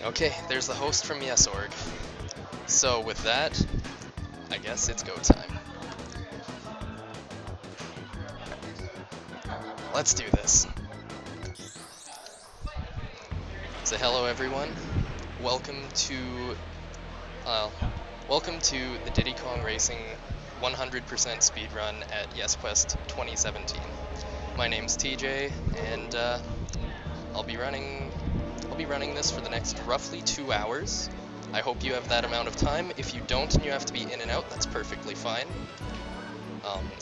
Okay, there's the host from YESS org. So with that, I guess it's go time. Let's do this. So hello everyone. Welcome to the Diddy Kong Racing 100% speedrun at YESS Quest 2017. My name's TJ, and I'll be running this for the next roughly 2 hours. I hope you have that amount of time. If you don't and you have to be in and out, that's perfectly fine.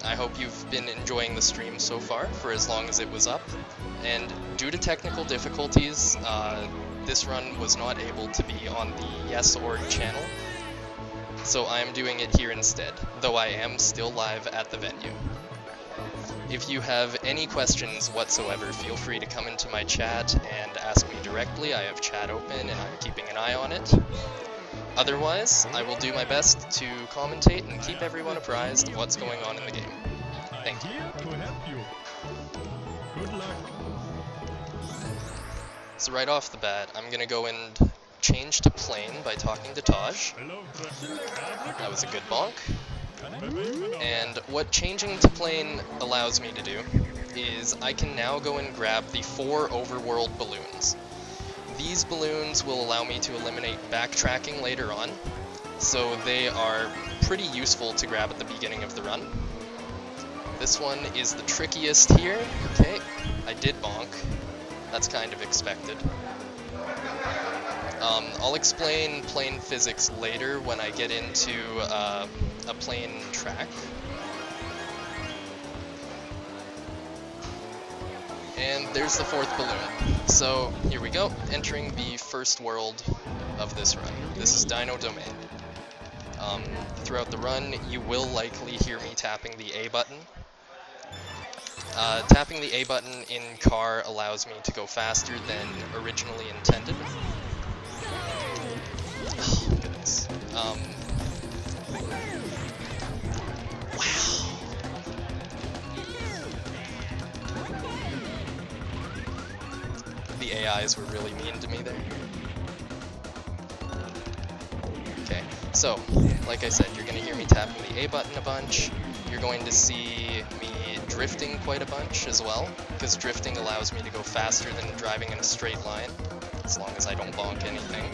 I hope you've been enjoying the stream so far for as long as it was up. And due to technical difficulties, this run was not able to be on the YESS org channel, so I am doing it here instead, though I am still live at the venue. If you have any questions whatsoever, feel free to come into my chat and ask me directly. I have chat open and I'm keeping an eye on it. Otherwise, I will do my best to commentate and keep everyone apprised of what's going on in the game. Thank you. Good luck. So right off the bat, I'm gonna go and change to plane by talking to Taj. That was a good bonk. And what changing to plane allows me to do is I can now go and grab the 4 overworld balloons. These balloons will allow me to eliminate backtracking later on, so they are pretty useful to grab at the beginning of the run. This one is the trickiest here. Okay, I did bonk. That's kind of expected. I'll explain plane physics later when I get into a plane track. And there's the 4th balloon. So here we go, entering the first world of this run. This is Dino Domain. Throughout the run, you will likely hear me tapping the A button. Tapping the A button in car allows me to go faster than originally intended. Oh, goodness. Wow. The AIs were really mean to me there. Okay, so, like I said, you're going to hear me tapping the A button a bunch. You're going to see me drifting quite a bunch as well, because drifting allows me to go faster than driving in a straight line, as long as I don't bonk anything.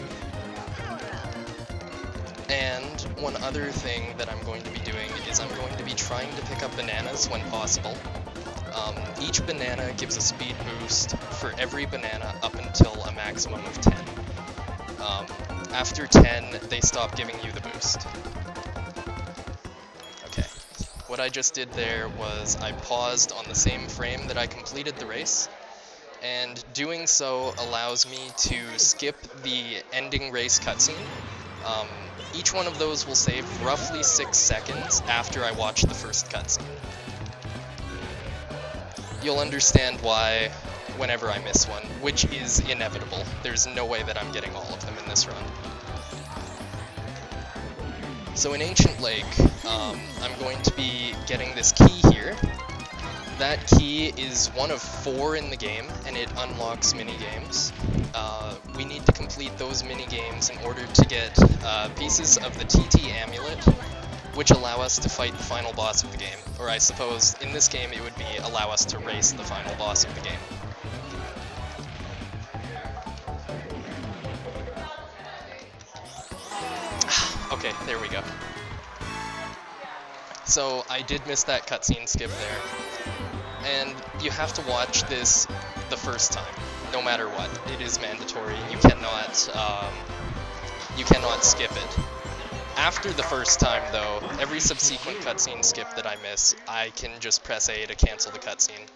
And one other thing that I'm going to be doing is I'm going to be trying to pick up bananas when possible. Each banana gives a speed boost for every banana up until a maximum of 10. After 10, they stop giving you the boost. Okay, what I just did there was I paused on the same frame that I completed the race, and doing so allows me to skip the ending race cutscene. Each one of those will save roughly 6 seconds after I watch the first cutscene. You'll understand why whenever I miss one, which is inevitable. There's no way that I'm getting all of them in this run. So in Ancient Lake, I'm going to be getting this key here. That key is one of 4 in the game, and it unlocks mini-games. We need to complete those mini-games in order to get pieces of the TT amulet, which allow us to fight the final boss of the game. Or I suppose, in this game, it would be allow us to race the final boss of the game. Okay, there we go. So, I did miss that cutscene skip there. And you have to watch this the first time, no matter what. It is mandatory. You cannot skip it. After the first time, though, every subsequent cutscene skip that I miss, I can just press A to cancel the cutscene.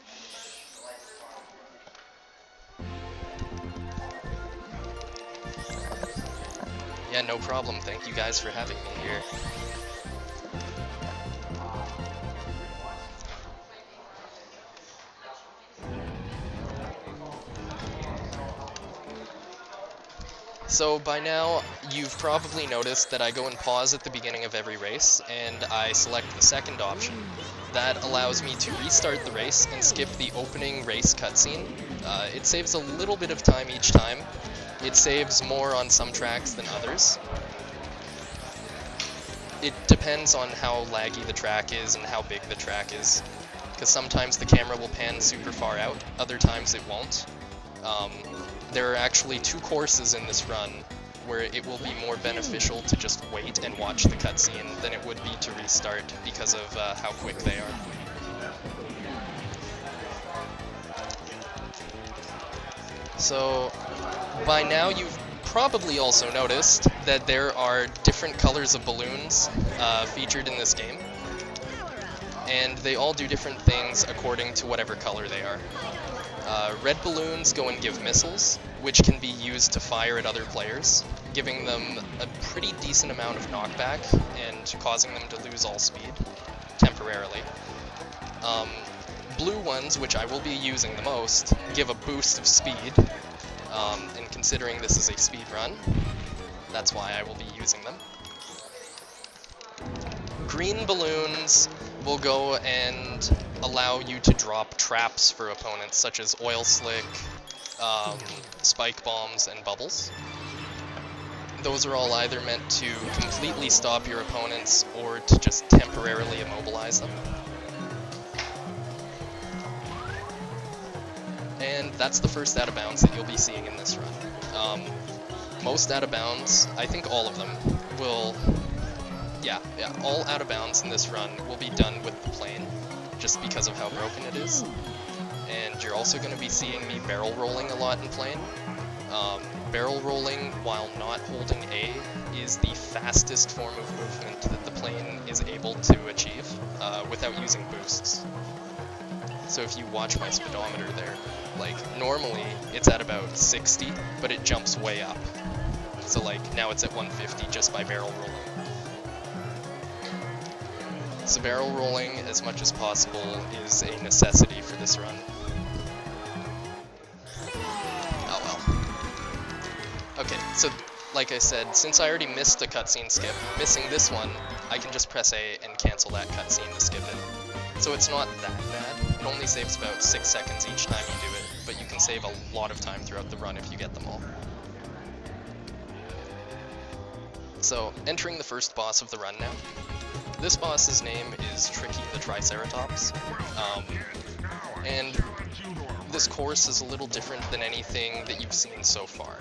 Yeah, no problem. Thank you guys for having me here. So by now, you've probably noticed that I go and pause at the beginning of every race, and I select the second option. That allows me to restart the race and skip the opening race cutscene. It saves a little bit of time each time, It saves more on some tracks than others. It depends on how laggy the track is and how big the track is, because sometimes the camera will pan super far out, other times it won't. There are actually 2 courses in this run where it will be more beneficial to just wait and watch the cutscene than it would be to restart because of how quick they are. So, by now you've probably also noticed that there are different colors of balloons featured in this game, and they all do different things according to whatever color they are. Red balloons go and give missiles, which can be used to fire at other players, giving them a pretty decent amount of knockback and causing them to lose all speed, temporarily. Blue ones, which I will be using the most, give a boost of speed, and considering this is a speed run, that's why I will be using them. Green balloons will go and allow you to drop traps for opponents, such as oil slick, spike bombs, and bubbles. Those are all either meant to completely stop your opponents or to just temporarily immobilize them. And that's the first out of bounds that you'll be seeing in this run. Most out of bounds, I think all of them, will... Yeah, all out of bounds in this run will be done with the plane, just because of how broken it is. And you're also going to be seeing me barrel rolling a lot in plane. Barrel rolling while not holding A is the fastest form of movement that the plane is able to achieve without using boosts. So if you watch my speedometer there, like normally it's at about 60, but it jumps way up. So like now it's at 150 just by barrel rolling. So barrel rolling as much as possible is a necessity for this run. Oh well. Okay, so like I said, since I already missed a cutscene skip, missing this one, I can just press A and cancel that cutscene to skip it. So it's not that bad. It only saves about 6 seconds each time you do it, but you can save a lot of time throughout the run if you get them all. So, entering the first boss of the run now. This boss's name is Tricky the Triceratops, and this course is a little different than anything that you've seen so far.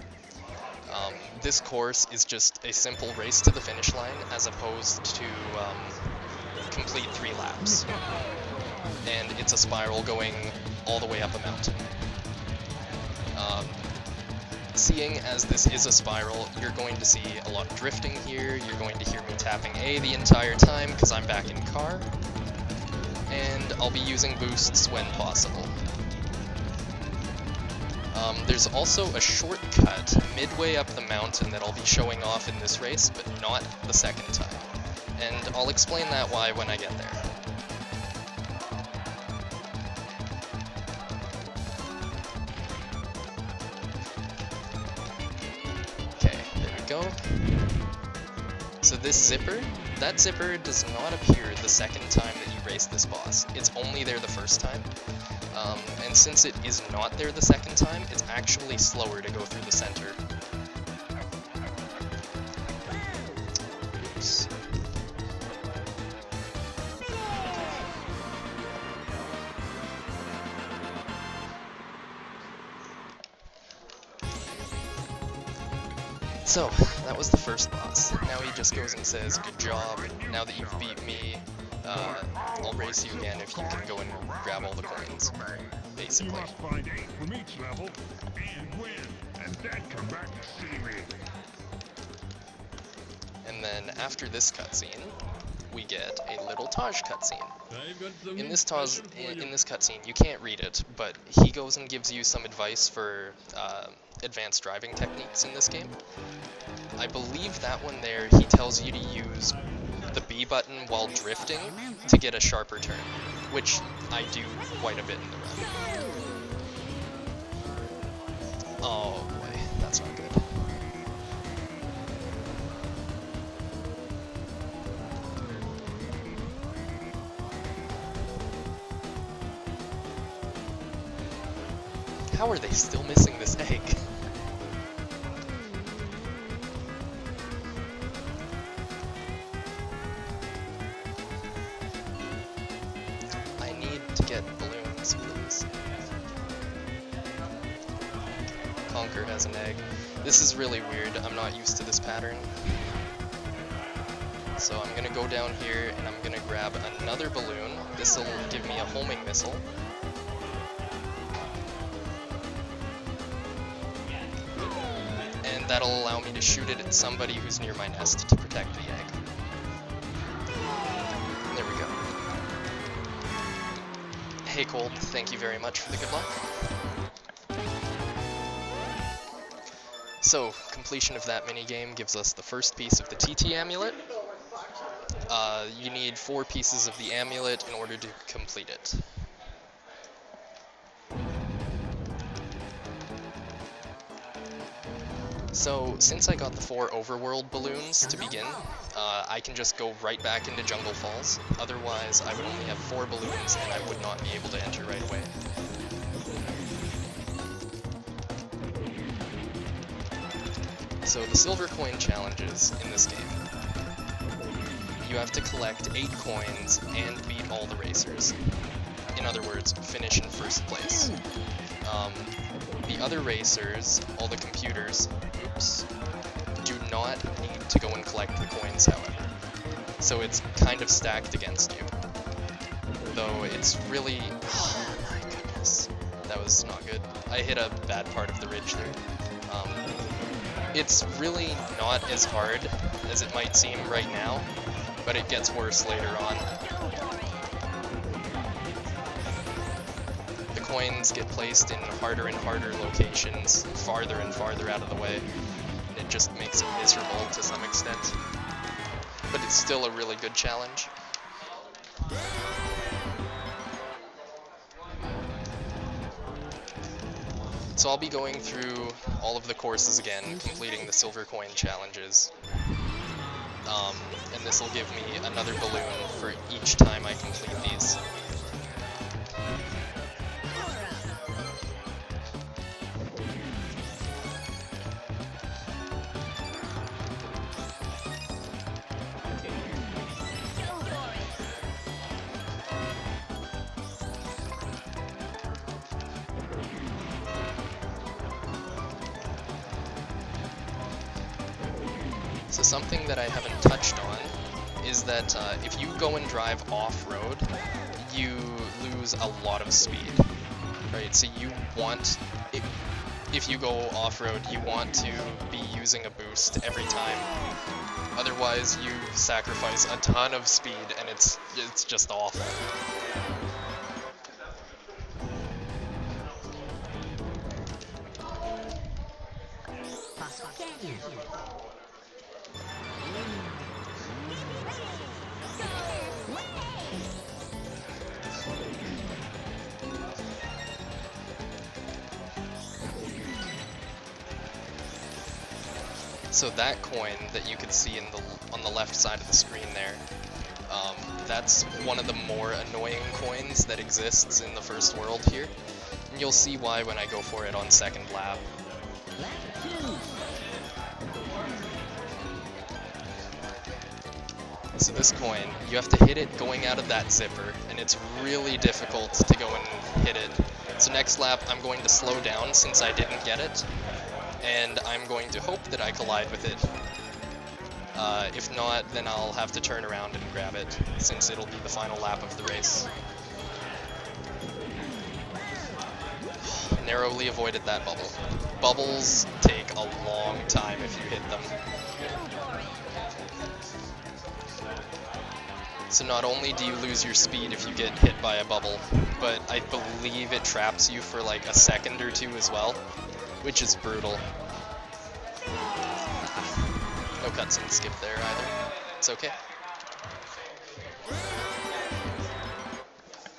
This course is just a simple race to the finish line as opposed to complete 3 laps. And it's a spiral going all the way up a mountain. Seeing as this is a spiral, you're going to see a lot of drifting here, you're going to hear me tapping A the entire time because I'm back in car, and I'll be using boosts when possible. There's also a shortcut midway up the mountain that I'll be showing off in this race, but not the second time. And I'll explain that why when I get there. Okay, there we go. So this zipper, that zipper does not appear the second time that you race this boss. It's only there the first time. And since it is not there the second time, it's actually slower to go through the center. Oops. So, that was the first boss. Now he just goes and says, "Good job, now that you've beat me, I'll race you again if you can go and grab all the coins," basically. You must find 8 from each level and win, and then come back to see me. And then after this cutscene, we get a little Taj cutscene. In this cutscene, you can't read it, but he goes and gives you some advice for advanced driving techniques in this game. I believe that one there, he tells you to use the B button while drifting to get a sharper turn, which I do quite a bit in the run. Oh boy, that's not good. How are they still missing this egg? Conquer has an egg. This is really weird. I'm not used to this pattern. So I'm gonna go down here and I'm gonna grab another balloon. This will give me a homing missile. And that'll allow me to shoot it at somebody who's near my nest to protect the egg. There we go. Hey Cold, thank you very much for the good luck. So, completion of that minigame gives us the first piece of the TT amulet. You need 4 pieces of the amulet in order to complete it. So, since I got the 4 overworld balloons to begin, I can just go right back into Jungle Falls. Otherwise, I would only have 4 balloons and I would not be able to enter right away. So the silver coin challenges in this game. You have to collect 8 coins and beat all the racers. In other words, finish in first place. The other racers, all the computers, do not need to go and collect the coins, however. So it's kind of stacked against you. Though it's really... Oh my goodness. That was not good. I hit a bad part of the ridge there. It's really not as hard as it might seem right now, but it gets worse later on. The coins get placed in harder and harder locations, farther and farther out of the way. It just makes it miserable to some extent. But it's still a really good challenge. So I'll be going through all of the courses again, completing the silver coin challenges. And this will give me another balloon for each time I complete these. So something that I haven't touched on is that if you go and drive off-road, you lose a lot of speed, right? So you want, if you go off-road, you want to be using a boost every time. Otherwise, you sacrifice a ton of speed, and it's just awful. So that coin that you could see on the left side of the screen there, that's one of the more annoying coins that exists in the first world here. And you'll see why when I go for it on second lap. So this coin, you have to hit it going out of that zipper, and it's really difficult to go and hit it. So next lap, I'm going to slow down since I didn't get it, and I'm going to hope that I collide with it. If not, then I'll have to turn around and grab it, since it'll be the final lap of the race. Narrowly avoided that bubble. Bubbles take a long time if you hit them. So not only do you lose your speed if you get hit by a bubble, but I believe it traps you for like a second or two as well, which is brutal. No cutscene skip there either. It's okay.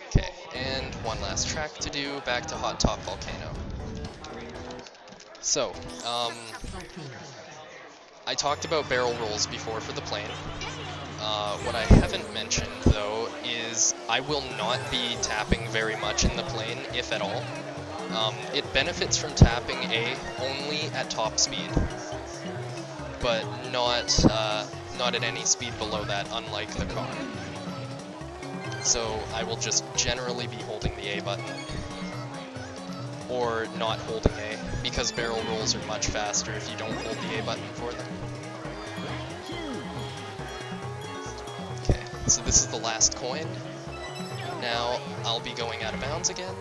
Okay, and one last track to do, back to Hot Top Volcano. So, I talked about barrel rolls before for the plane. What I haven't mentioned, though, is I will not be tapping very much in the plane, if at all. It benefits from tapping A only at top speed, but not at any speed below that, unlike the car. So I will just generally be holding the A button. or not holding A, because barrel rolls are much faster if you don't hold the A button for them. Okay, so this is the last coin. Now I'll be going out of bounds again.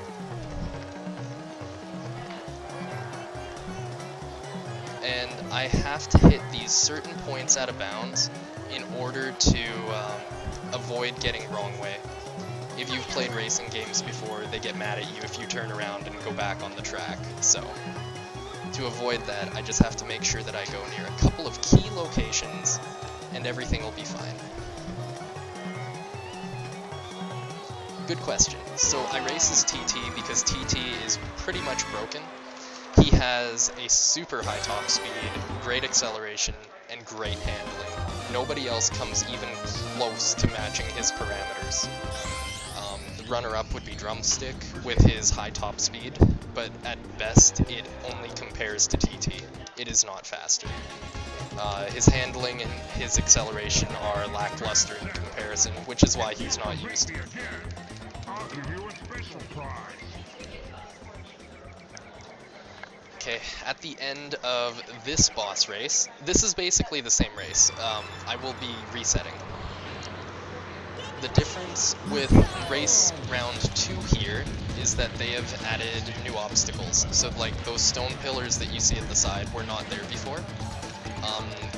And I have to hit these certain points out of bounds in order to avoid getting wrong way. If you've played racing games before, they get mad at you if you turn around and go back on the track. So, to avoid that, I just have to make sure that I go near a couple of key locations, and everything will be fine. Good question. So I race as TT because TT is pretty much broken. He has a super high top speed, great acceleration, and great handling. Nobody else comes even close to matching his parameters. The runner-up would be Drumstick with his high top speed, but at best it only compares to TT. It is not faster. His handling and his acceleration are lackluster in comparison, which is why he's not used. I'll give you a special prize. Okay, at the end of this boss race, this is basically the same race. I will be resetting. The difference with race round 2 here is that they have added new obstacles. So like those stone pillars that you see at the side were not there before.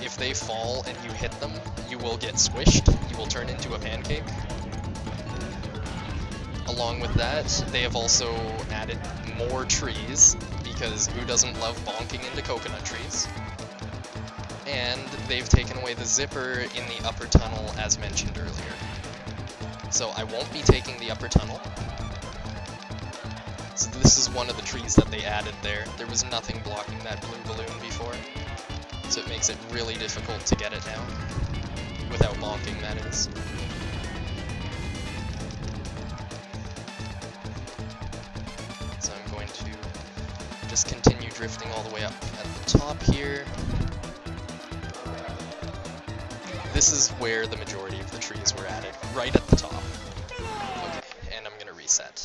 If they fall and you hit them, you will get squished. You will turn into a pancake. Along with that, they have also added more trees, because who doesn't love bonking into coconut trees? And they've taken away the zipper in the upper tunnel as mentioned earlier. So I won't be taking the upper tunnel. So this is one of the trees that they added there. There was nothing blocking that blue balloon before. So it makes it really difficult to get it now. Without bonking, that is. So I'm going to just continue drifting all the way up at the top here. This is where the majority of the trees were added, right at the top. Okay, and I'm gonna reset.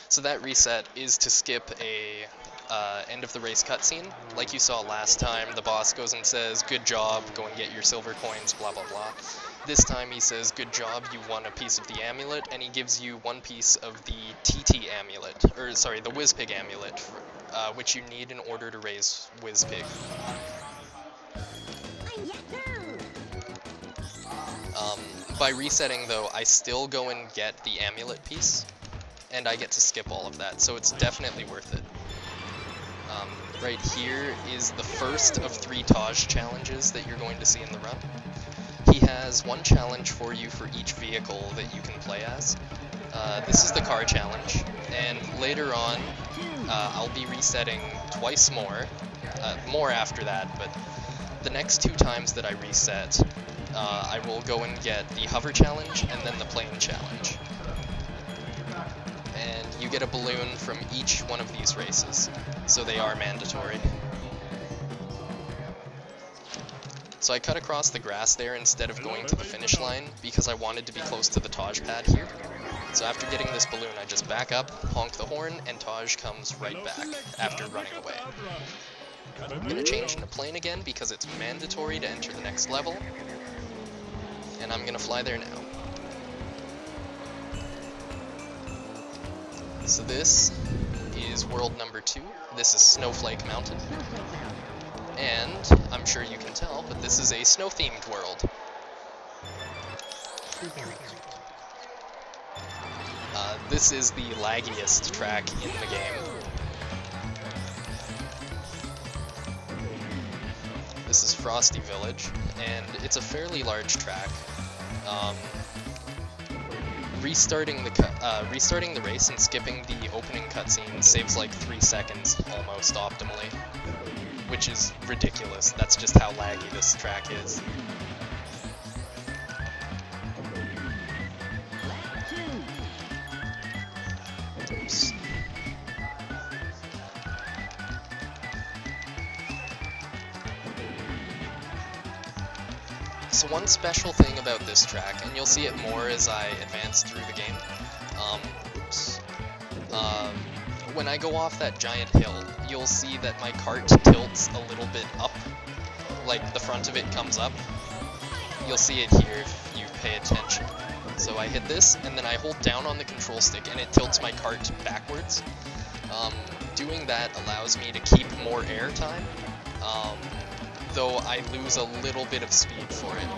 So that reset is to skip a end of the race cutscene. Like you saw last time, the boss goes and says, "Good job, go and get your silver coins, blah blah blah." This time he says, "Good job, you won a piece of the amulet," and he gives you one piece of the TT amulet, or sorry, the Whizpig amulet, which you need in order to raise Whizpig. By resetting though, I still go and get the amulet piece, and I get to skip all of that, so it's definitely worth it. Right here is the first of 3 Taj challenges that you're going to see in the run. He has one challenge for you for each vehicle that you can play as. This is the car challenge, and later on, I'll be resetting twice more, more after that, but the next 2 times that I reset, I will go and get the hover challenge and then the plane challenge. And you get a balloon from each one of these races, so they are mandatory. So I cut across the grass there instead of going to the finish line because I wanted to be close to the Taj pad here. So after getting this balloon, I just back up, honk the horn, and Taj comes right back after running away. I'm going to change into plane again because it's mandatory to enter the next level. And I'm going to fly there now. So this is world number 2. This is Snowflake Mountain. And I'm sure you can tell, but this is a snow-themed world. This is the laggiest track in the game. This is Frosty Village, and it's a fairly large track. Restarting the race and skipping the opening cutscene saves like 3 seconds almost optimally, which is ridiculous. That's just how laggy this track is. Oops. So one special thing about this track, and you'll see it more as I advance through the game, when I go off that giant hill, you'll see that my cart tilts a little bit up, like the front of it comes up. You'll see it here if you pay attention. So I hit this, and then I hold down on the control stick, and it tilts my cart backwards. Doing that allows me to keep more air time, though I lose a little bit of speed for it.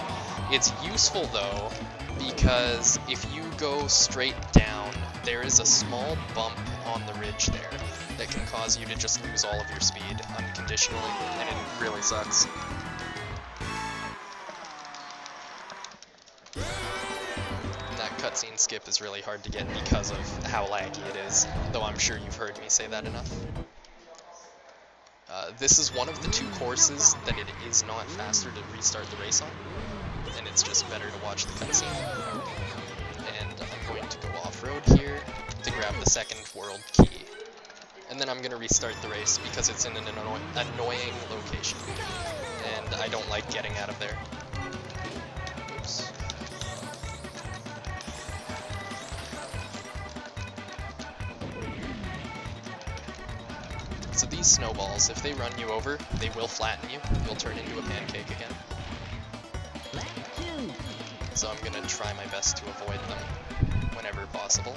It's useful though, because if you go straight down, there is a small bump on the ridge there that can cause you to just lose all of your speed unconditionally, and it really sucks. And that cutscene skip is really hard to get because of how laggy it is, though I'm sure you've heard me say that enough. This is one of the two courses that it is not faster to restart the race on, and it's just better to watch the cutscene. And I'm going to go off-road here to grab the second world key. And then I'm going to restart the race because it's in an annoying location, and I don't like getting out of there. Oops. So these snowballs, if they run you over, they will flatten you. You'll turn into a pancake again. So I'm going to try my best to avoid them whenever possible.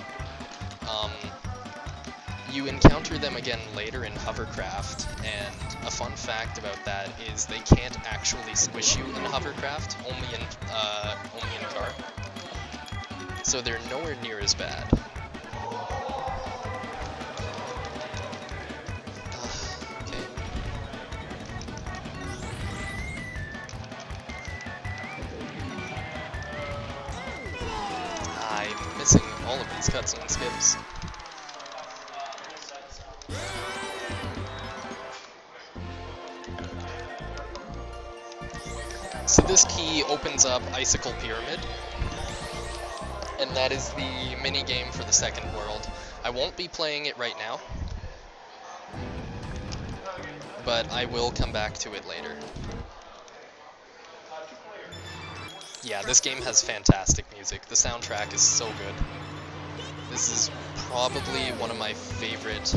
You encounter them again later in hovercraft, and a fun fact about that is they can't actually squish you in hovercraft, only in car. So they're nowhere near as bad. I'm missing all of these cutscene skips. So this key opens up Icicle Pyramid, and that is the mini game for the second world. I won't be playing it right now, but I will come back to it later. Yeah, this game has fantastic music. The soundtrack is so good. This is probably one of my favorite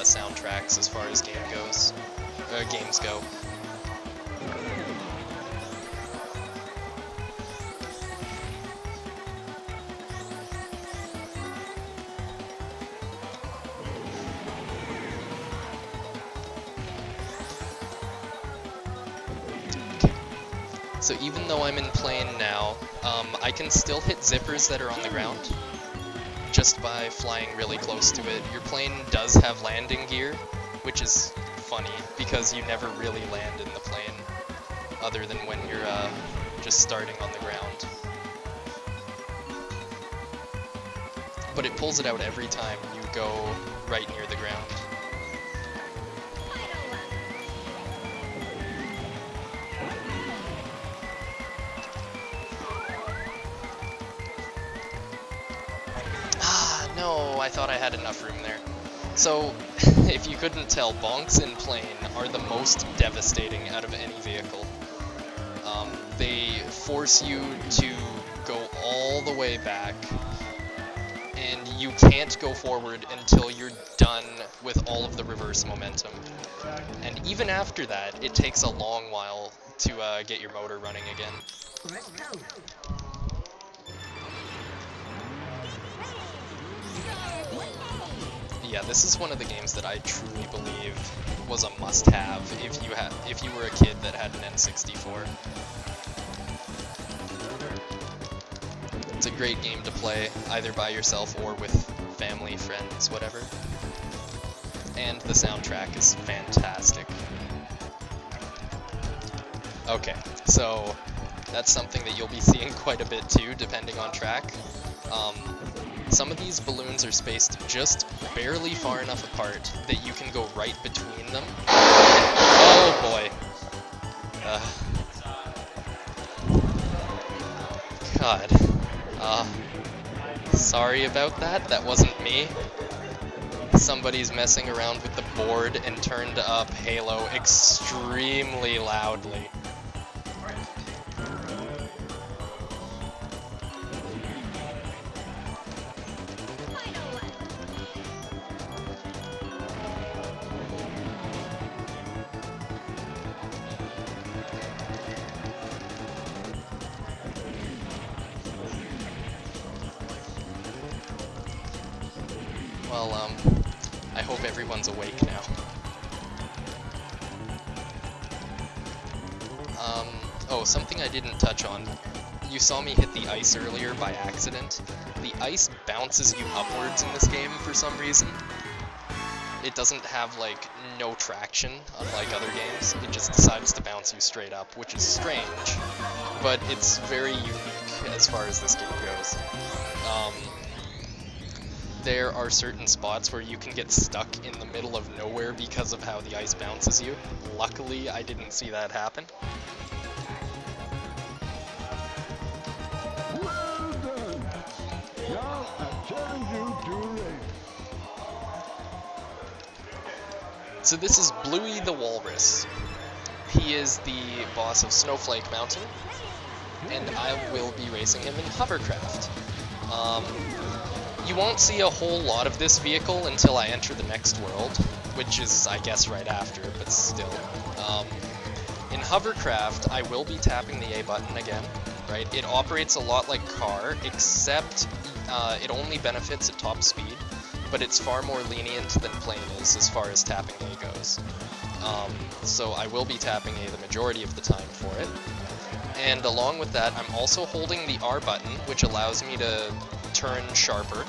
soundtracks as far as games go. So even though I'm in plane now, I can still hit zippers that are on the ground just by flying really close to it. Your plane does have landing gear, which is funny because you never really land in the plane other than when you're just starting on the ground. But it pulls it out every time you go right near the ground. No, I thought I had enough room there. So, if you couldn't tell, bonks in plane are the most devastating out of any vehicle. They force you to go all the way back, and you can't go forward until you're done with all of the reverse momentum. And even after that, it takes a long while to get your motor running again. Let's go. Yeah, this is one of the games that I truly believe was a must-have if you were a kid that had an N64. It's a great game to play, either by yourself or with family, friends, whatever. And the soundtrack is fantastic. Okay, so that's something that you'll be seeing quite a bit too, depending on track. Some of these balloons are spaced just barely far enough apart that you can go right between them. Oh boy. God. Sorry about that. That wasn't me. Somebody's messing around with the board and turned up Halo extremely loudly. Well, I hope everyone's awake now. Oh, something I didn't touch on. You saw me hit the ice earlier by accident. The ice bounces you upwards in this game for some reason. It doesn't have, like, no traction, unlike other games. It just decides to bounce you straight up, which is strange. But it's very unique as far as this game goes. There are certain spots where you can get stuck in the middle of nowhere because of how the ice bounces you. Luckily, I didn't see that happen. Well done. Now I challenge you to a race. So this is Bluey the Walrus. He is the boss of Snowflake Mountain, and I will be racing him in hovercraft. You won't see a whole lot of this vehicle until I enter the next world, which is, I guess, right after, but still. In hovercraft, I will be tapping the A button again, right? It operates a lot like car, except it only benefits at top speed, but it's far more lenient than plane is as far as tapping A goes. So I will be tapping A the majority of the time for it. And along with that, I'm also holding the R button, which allows me to turn sharper.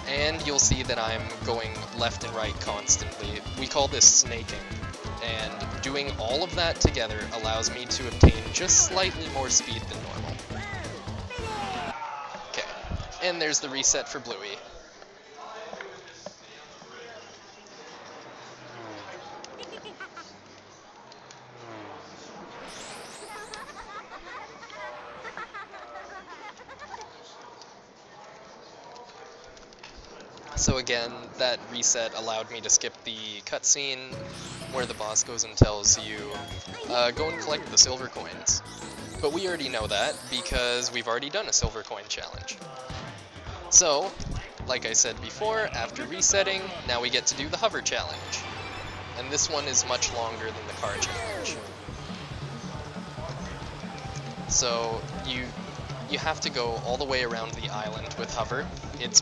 And you'll see that I'm going left and right constantly. We call this snaking. And doing all of that together allows me to obtain just slightly more speed than normal. Okay, and there's the reset for Bluey. So again, that reset allowed me to skip the cutscene where the boss goes and tells you, go and collect the silver coins. But we already know that because we've already done a silver coin challenge. So, like I said before, after resetting, now we get to do the hover challenge. And this one is much longer than the car challenge. So, you have to go all the way around the island with hover. It's,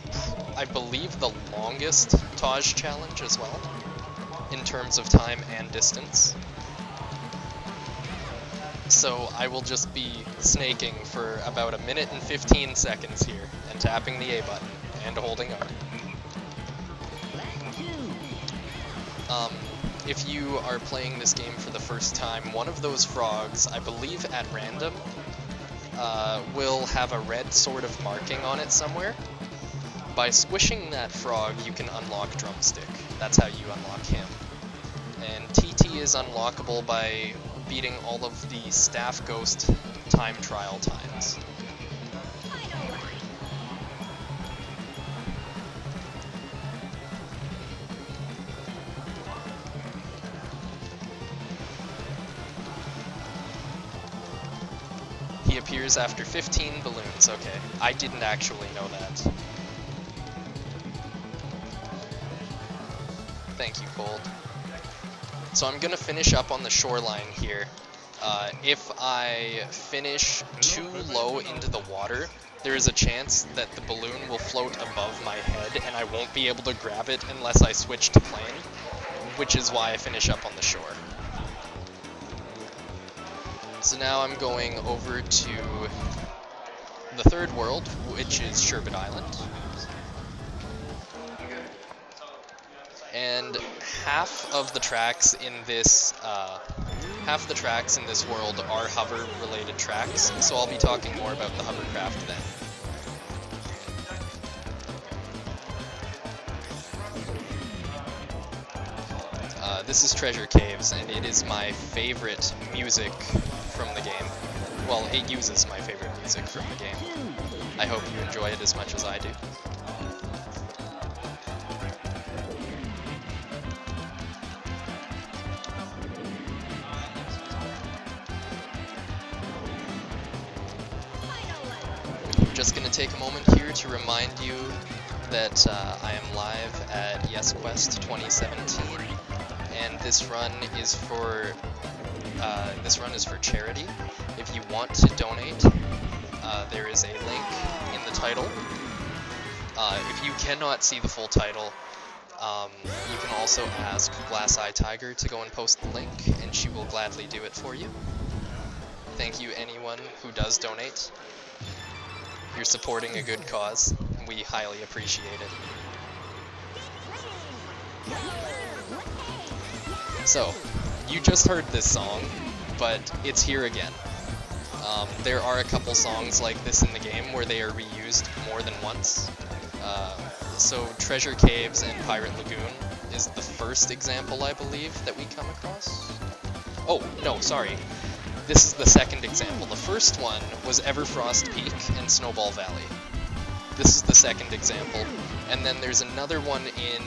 I believe, the longest Taj challenge as well, in terms of time and distance. So I will just be snaking for about 1 minute and 15 seconds here, and tapping the A button, and holding R. If you are playing this game for the first time, one of those frogs, I believe at random, will have a red sort of marking on it somewhere. By squishing that frog, you can unlock Drumstick. That's how you unlock him. And TT is unlockable by beating all of the Staff Ghost time trial times. He appears after 15 balloons. Okay, I didn't actually know that. Thank you, Cold. So I'm gonna finish up on the shoreline here. If I finish too low into the water, there is a chance that the balloon will float above my head and I won't be able to grab it unless I switch to plane, which is why I finish up on the shore. So now I'm going over to the third world, which is Sherbet Island. And half of the tracks in this world are hover-related tracks, so I'll be talking more about the hovercraft then. This is Treasure Caves, and it is my favorite music from the game. Well, it uses my favorite music from the game. I hope you enjoy it as much as I do. Just going to take a moment here to remind you that I am live at YESS Quest 2017, and this run is for charity. If you want to donate, there is a link in the title. If you cannot see the full title, you can also ask Glass Eye Tiger to go and post the link, and she will gladly do it for you. Thank you, anyone who does donate. You're supporting a good cause. We highly appreciate it. So, you just heard this song, but it's here again. There are a couple songs like this in the game where they are reused more than once. So Treasure Caves and Pirate Lagoon is the first example, I believe, that we come across. Oh, no, sorry. This is the second example. The first one was Everfrost Peak and Snowball Valley. This is the second example. And then there's another one in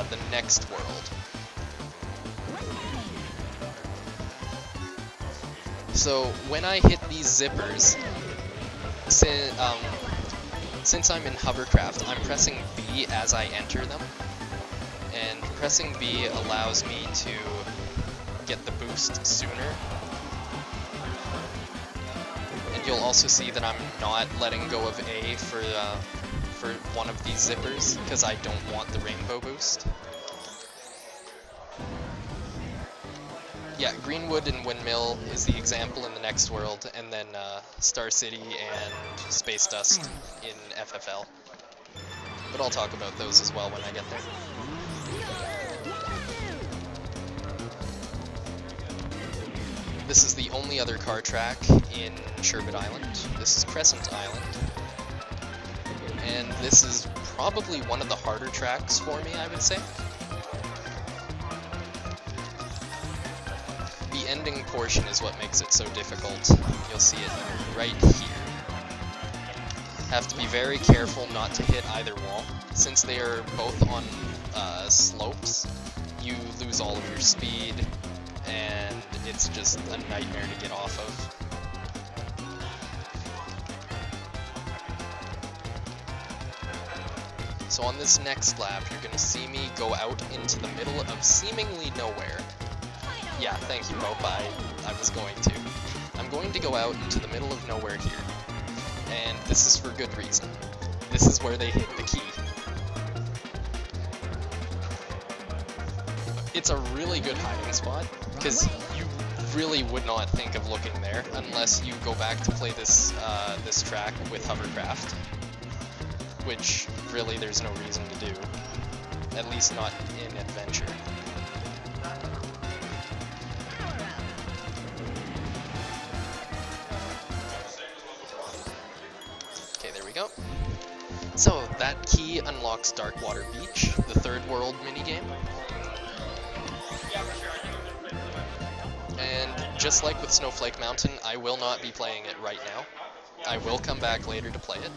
the next world. So when I hit these zippers, since I'm in hovercraft, I'm pressing B as I enter them, and pressing B allows me to get the boost sooner. And you'll also see that I'm not letting go of A for one of these zippers, because I don't want the rainbow boost. Yeah, Greenwood and Windmill is the example in the next world, and then Star City and Space Dust in FFL. But I'll talk about those as well when I get there. This is the only other car track in Sherbet Island. This is Crescent Island. And this is probably one of the harder tracks for me, I would say. The ending portion is what makes it so difficult. You'll see it right here. Have to be very careful not to hit either wall. Since they are both on slopes, you lose all of your speed, and it's just a nightmare to get off of. So on this next lap, you're going to see me go out into the middle of seemingly nowhere. Yeah, thank you, Mope, I was going to. I'm going to go out into the middle of nowhere here. And this is for good reason. This is where they hit the key. It's a really good hiding spot, because you really would not think of looking there unless you go back to play this this track with hovercraft, which really there's no reason to do, at least not in adventure. Okay, there we go. So that key unlocks Darkwater Beach, the third world minigame. And just like with Snowflake Mountain, I will not be playing it right now. I will come back later to play it.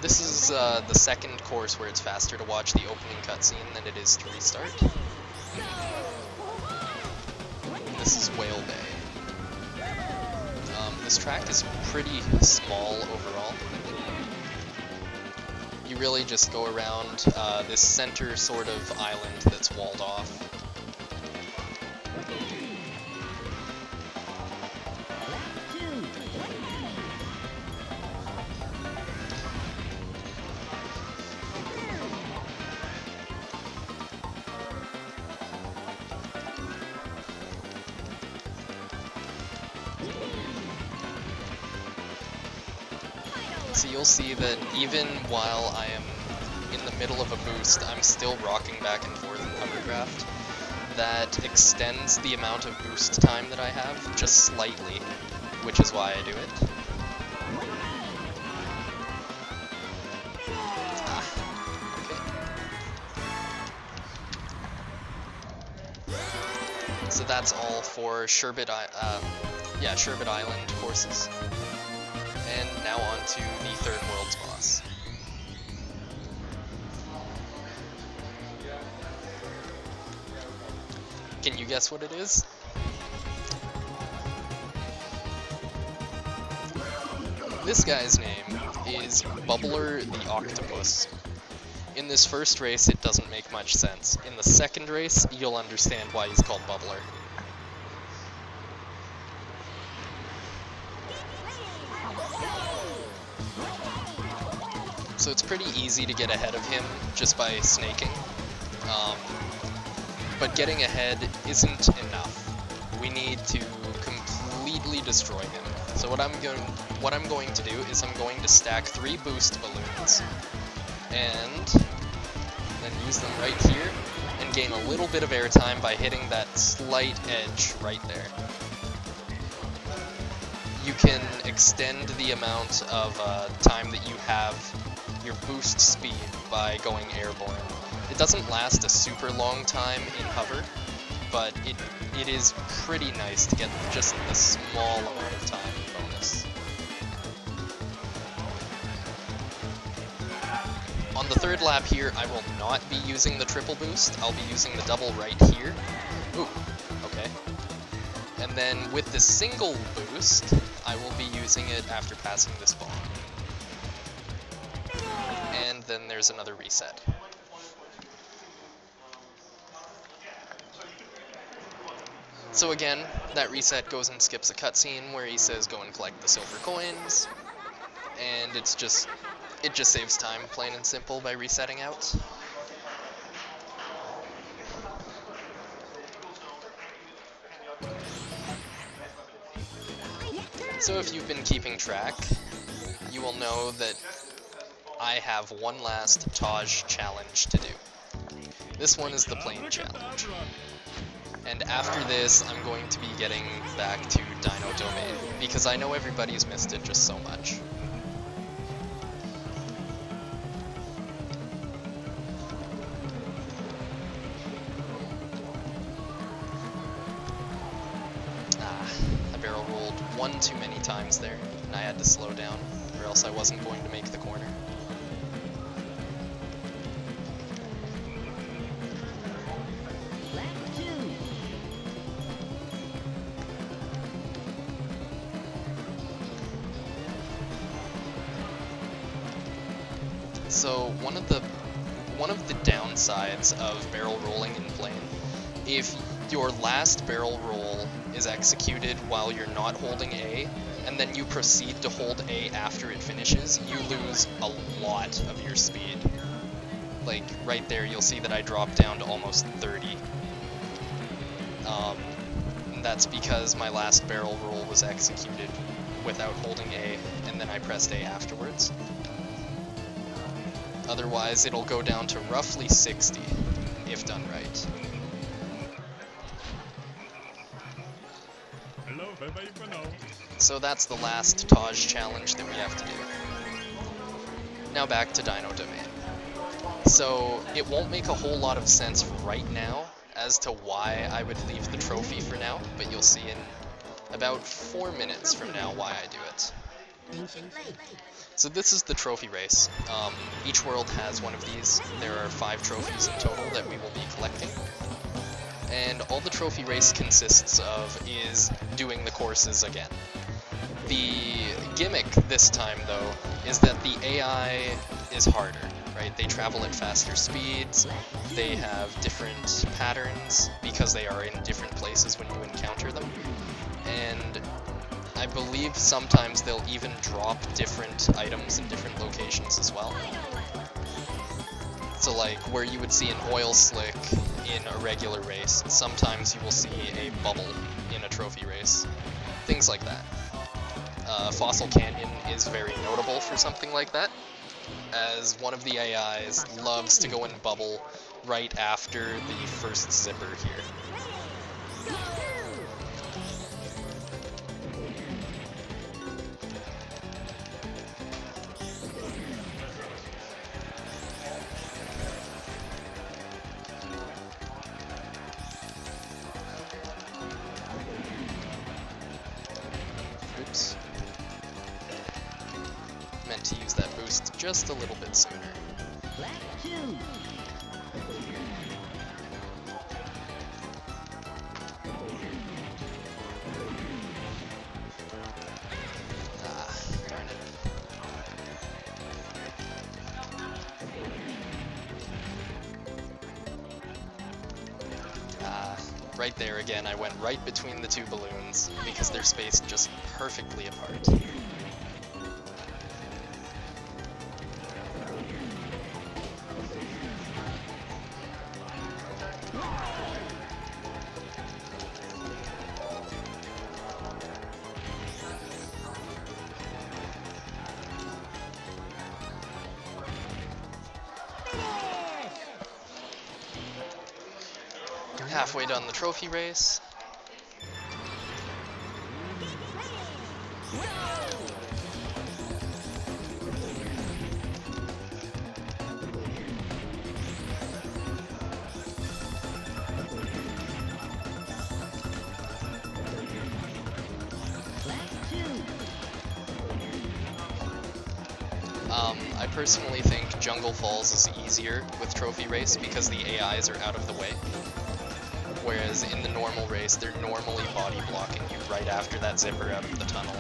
This is the second course where it's faster to watch the opening cutscene than it is to restart. This is Whale Bay. This track is pretty small overall. You really just go around this center sort of island that's walled off. So you'll see that even while I am in the middle of a boost, I'm still rocking back and forth in hovercraft. That extends the amount of boost time that I have just slightly, which is why I do it. Okay. So that's all for Sherbet Island courses. And now on to the third world's boss. Can you guess what it is? This guy's name is Bubbler the Octopus. In this first race, it doesn't make much sense. In the second race, you'll understand why he's called Bubbler. so it's pretty easy to get ahead of him just by snaking. But getting ahead isn't enough. We need to completely destroy him. So what I'm going to do is I'm going to stack 3 boost balloons and then use them right here and gain a little bit of airtime by hitting that slight edge right there. You can extend the amount of time that you have your boost speed by going airborne. It doesn't last a super long time in hover, but it is pretty nice to get just a small amount of time bonus. On the 3rd lap here, I will not be using the triple boost. I'll be using the double right here. Ooh, okay. And then with the single boost, I will be using it after passing this bomb. And then there's another reset. So again, that reset goes and skips a cutscene where he says go and collect the silver coins, and it just saves time, plain and simple, by resetting out. So if you've been keeping track, you will know that I have one last Taj challenge to do. This one is the plane challenge. And after this, I'm going to be getting back to Dino Domain, because I know everybody's missed it just so much. I barrel rolled one too many times there, and I had to slow down, or else I wasn't going to make the corner. So one of the downsides of barrel rolling in plane, if your last barrel roll is executed while you're not holding A, and then you proceed to hold A after it finishes, you lose a lot of your speed. Like, right there, you'll see that I dropped down to almost 30. And that's because my last barrel roll was executed without holding A, and then I pressed A afterwards. Otherwise, it'll go down to roughly 60, if done right. So that's the last Taj challenge that we have to do. Now back to Dino Domain. So it won't make a whole lot of sense right now as to why I would leave the trophy for now, but you'll see in about 4 minutes from now why I do it. So this is the trophy race. Each world has one of these. There are 5 trophies in total that we will be collecting. And all the trophy race consists of is doing the courses again. The gimmick this time, though, is that the AI is harder, right? They travel at faster speeds, they have different patterns because they are in different places when you encounter them, and I believe sometimes they'll even drop different items in different locations as well. So like, where you would see an oil slick in a regular race, sometimes you will see a bubble in a trophy race. Things like that. Fossil Canyon is very notable for something like that, as one of the AIs loves to go and bubble right after the first zipper here. Oops. Meant to use that boost just a little bit sooner. Darn it. Right there again, I went right between the 2 balloons because they're spaced just perfectly apart. halfway done the trophy race. I personally think Jungle Falls is easier with Trophy Race because the AIs are out of the way. Whereas in the normal race, they're normally body blocking you right after that zipper out of the tunnel.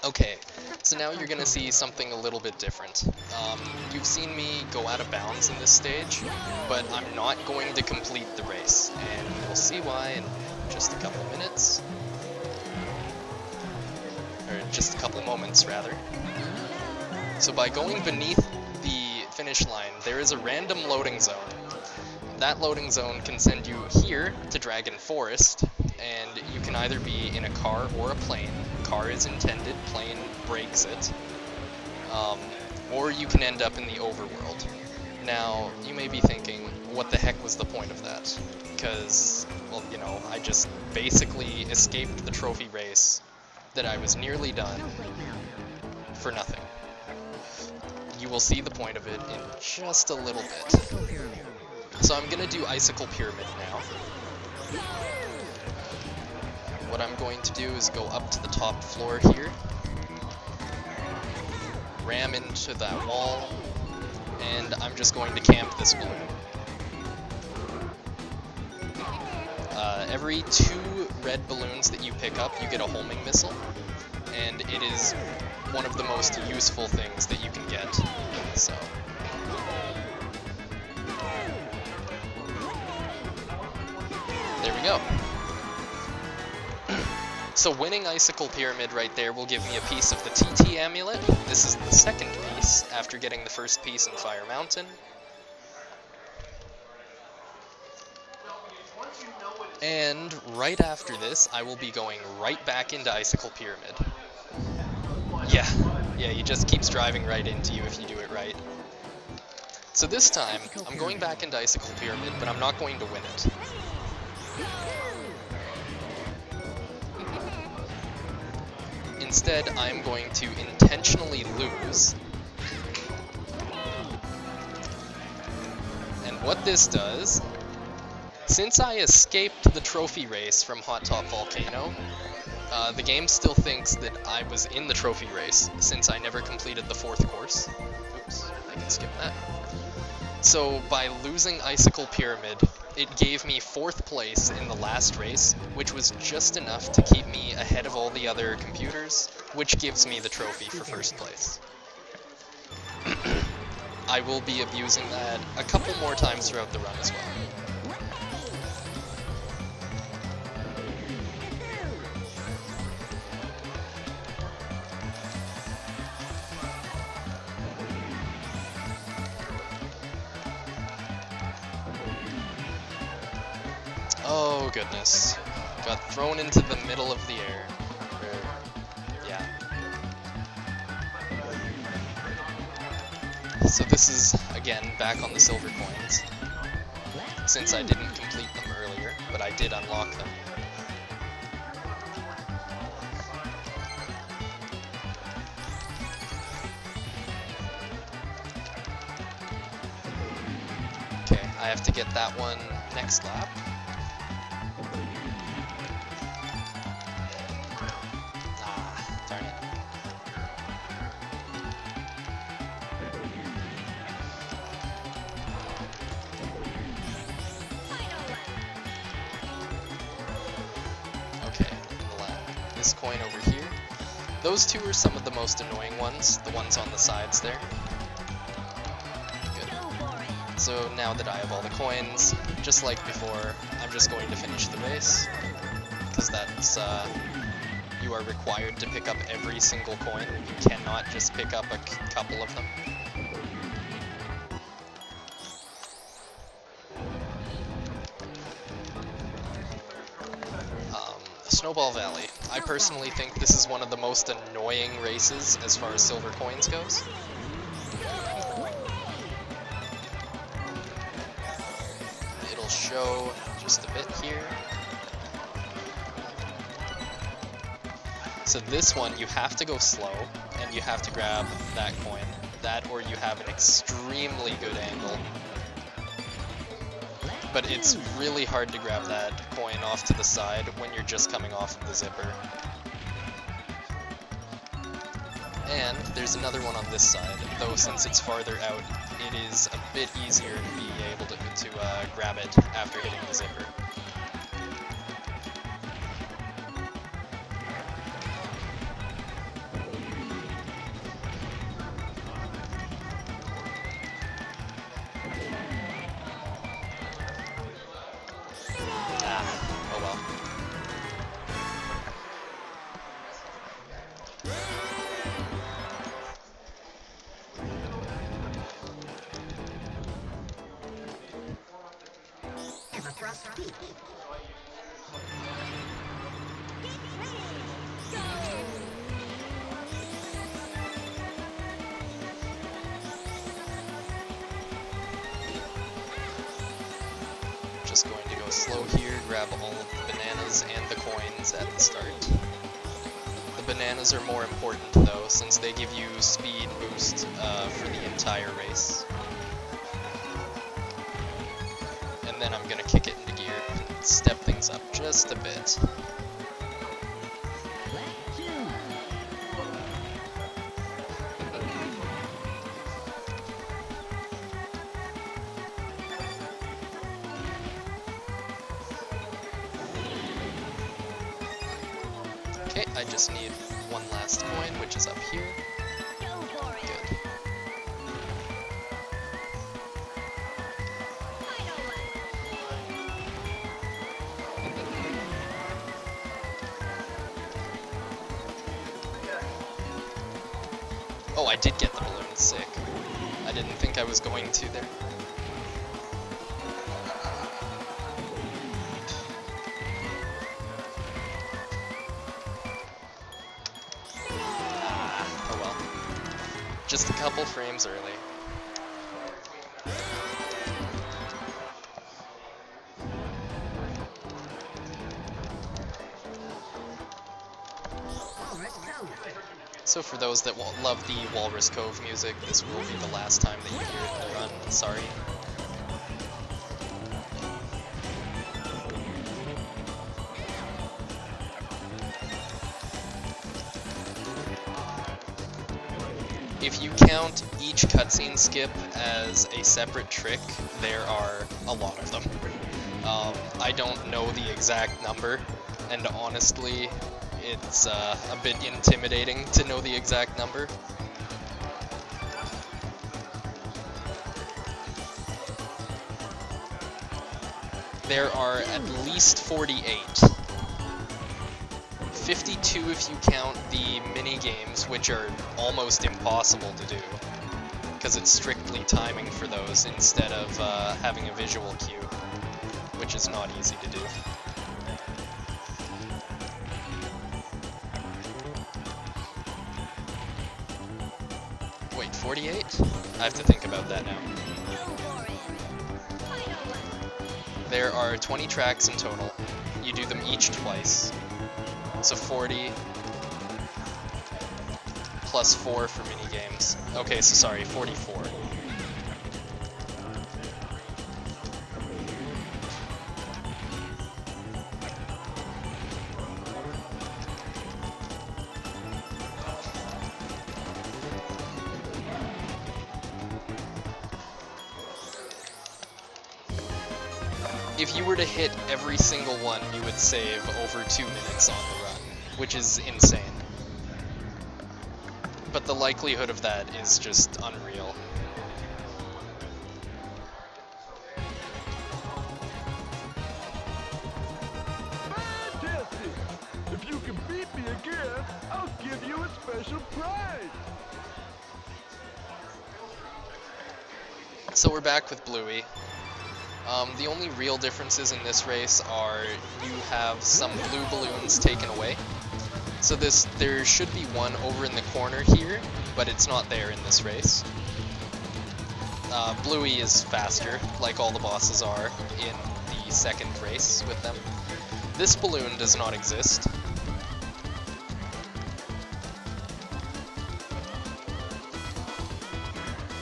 Okay, so now you're gonna see something a little bit different. You've seen me go out of bounds in this stage, but I'm not going to complete the race, and we'll see why in just a couple minutes. Or just a couple moments, rather. So by going beneath the finish line, there is a random loading zone. That loading zone can send you here to Dragon Forest, and you can either be in a car or a plane. Car is intended, plane breaks it. Or you can end up in the overworld. Now, you may be thinking, what the heck was the point of that? Because, well, you know, I just basically escaped the trophy race that I was nearly done for nothing. You will see the point of it in just a little bit. So I'm gonna do Icicle Pyramid now. What I'm going to do is go up to the top floor here, ram into that wall, and I'm just going to camp this balloon. Every 2 red balloons that you pick up, you get a homing missile, and it is one of the most useful things that you can get. So. There we go. So winning Icicle Pyramid right there will give me a piece of the TT Amulet. This is the second piece, after getting the first piece in Fire Mountain. And right after this, I will be going right back into Icicle Pyramid. Yeah, he just keeps driving right into you if you do it right. So this time, I'm going back into Icicle Pyramid, but I'm not going to win it. Instead, I'm going to intentionally lose. And what this does, since I escaped the trophy race from Hot Top Volcano, the game still thinks that I was in the trophy race, since I never completed the 4th course. Oops, I can skip that. So by losing Icicle Pyramid, it gave me 4th place in the last race, which was just enough to keep me ahead of all the other computers, which gives me the trophy for 1st place. I will be abusing that a couple more times throughout the run as well. Oh goodness. Got thrown into the middle of the air. Yeah. So this is, again, back on the silver coins. Since I didn't complete them earlier, but I did unlock them. Okay, I have to get that one next lap. Darn it. Okay, this coin over here. Those two are some of the most annoying ones, the ones on the sides there. Good. So now that I have all the coins, just like before, I'm just going to finish the race, because that's, you are required to pick up every single coin. You cannot just pick up a couple of them. Snowball Valley. I personally think this is one of the most annoying races as far as silver coins goes. It'll show just a bit here. So this one, you have to go slow, and you have to grab that coin. That, or you have an extremely good angle. But it's really hard to grab that coin off to the side when you're just coming off of the zipper. And there's another one on this side, though since it's farther out, it is a bit easier to be able to grab it after hitting the zipper. Oh well. Just going to go slow here, grab all of the bananas and the coins at the start. The bananas are more important though, since they give you speed boost for the entire race. And then I'm gonna kick it into gear, step things up just a bit. Okay, I just need one last coin, which is up here. Good. Oh, I did get the balloon, sick. I didn't think I was going to there. Oh well. Just a couple frames early. So for those that love the Walrus Cove music, this will be the last time that you hear it in the run. Sorry. If you count each cutscene skip as a separate trick, there are a lot of them. I don't know the exact number, and honestly, it's a bit intimidating to know the exact number. There are at least 48. 52 if you count the mini-games, which are almost impossible to do, because it's strictly timing for those instead of having a visual cue, which is not easy to do. Wait, 48? I have to think about that now. There are 20 tracks in total. You do them each twice. So 40 plus 4 for mini-games. Okay, so sorry, 44. If you were to hit every single one, you would save over 2 minutes on the run, which is insane. But the likelihood of that is just unreal. Fantastic! If you can beat me again, I'll give you a special prize! So we're back with Bluey. The only real differences in this race are you have some blue balloons taken away. So there should be one over in the corner here, but it's not there in this race. Bluey is faster, like all the bosses are in the second race with them. This balloon does not exist.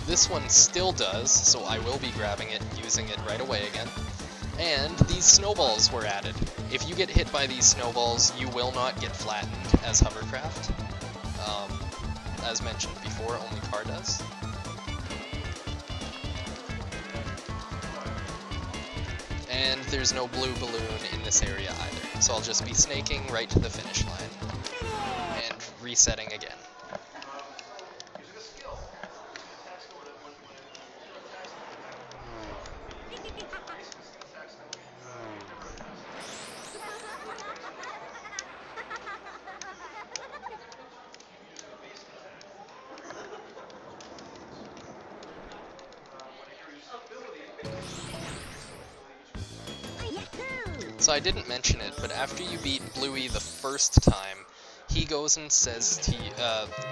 This one still does, so I will be grabbing it and using it right away again. And these snowballs were added. If you get hit by these snowballs, you will not get flattened as hovercraft. As mentioned before, only car does. And there's no blue balloon in this area either, so I'll just be snaking right to the finish line. And resetting again. So I didn't mention it, but after you beat Bluey the first time, he goes and says to you,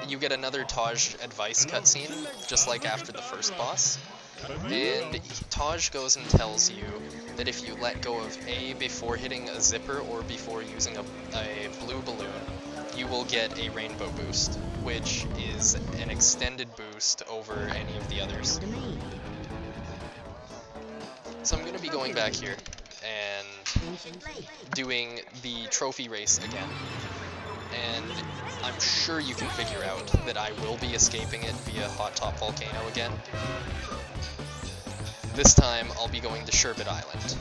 you get another Taj advice cutscene, just like after the first boss. And Taj goes and tells you that if you let go of A before hitting a zipper or before using a blue balloon, you will get a rainbow boost, which is an extended boost over any of the others. So I'm going to be going back here and doing the trophy race again. And I'm sure you can figure out that I will be escaping it via Hot Top Volcano again. This time, I'll be going to Sherbet Island.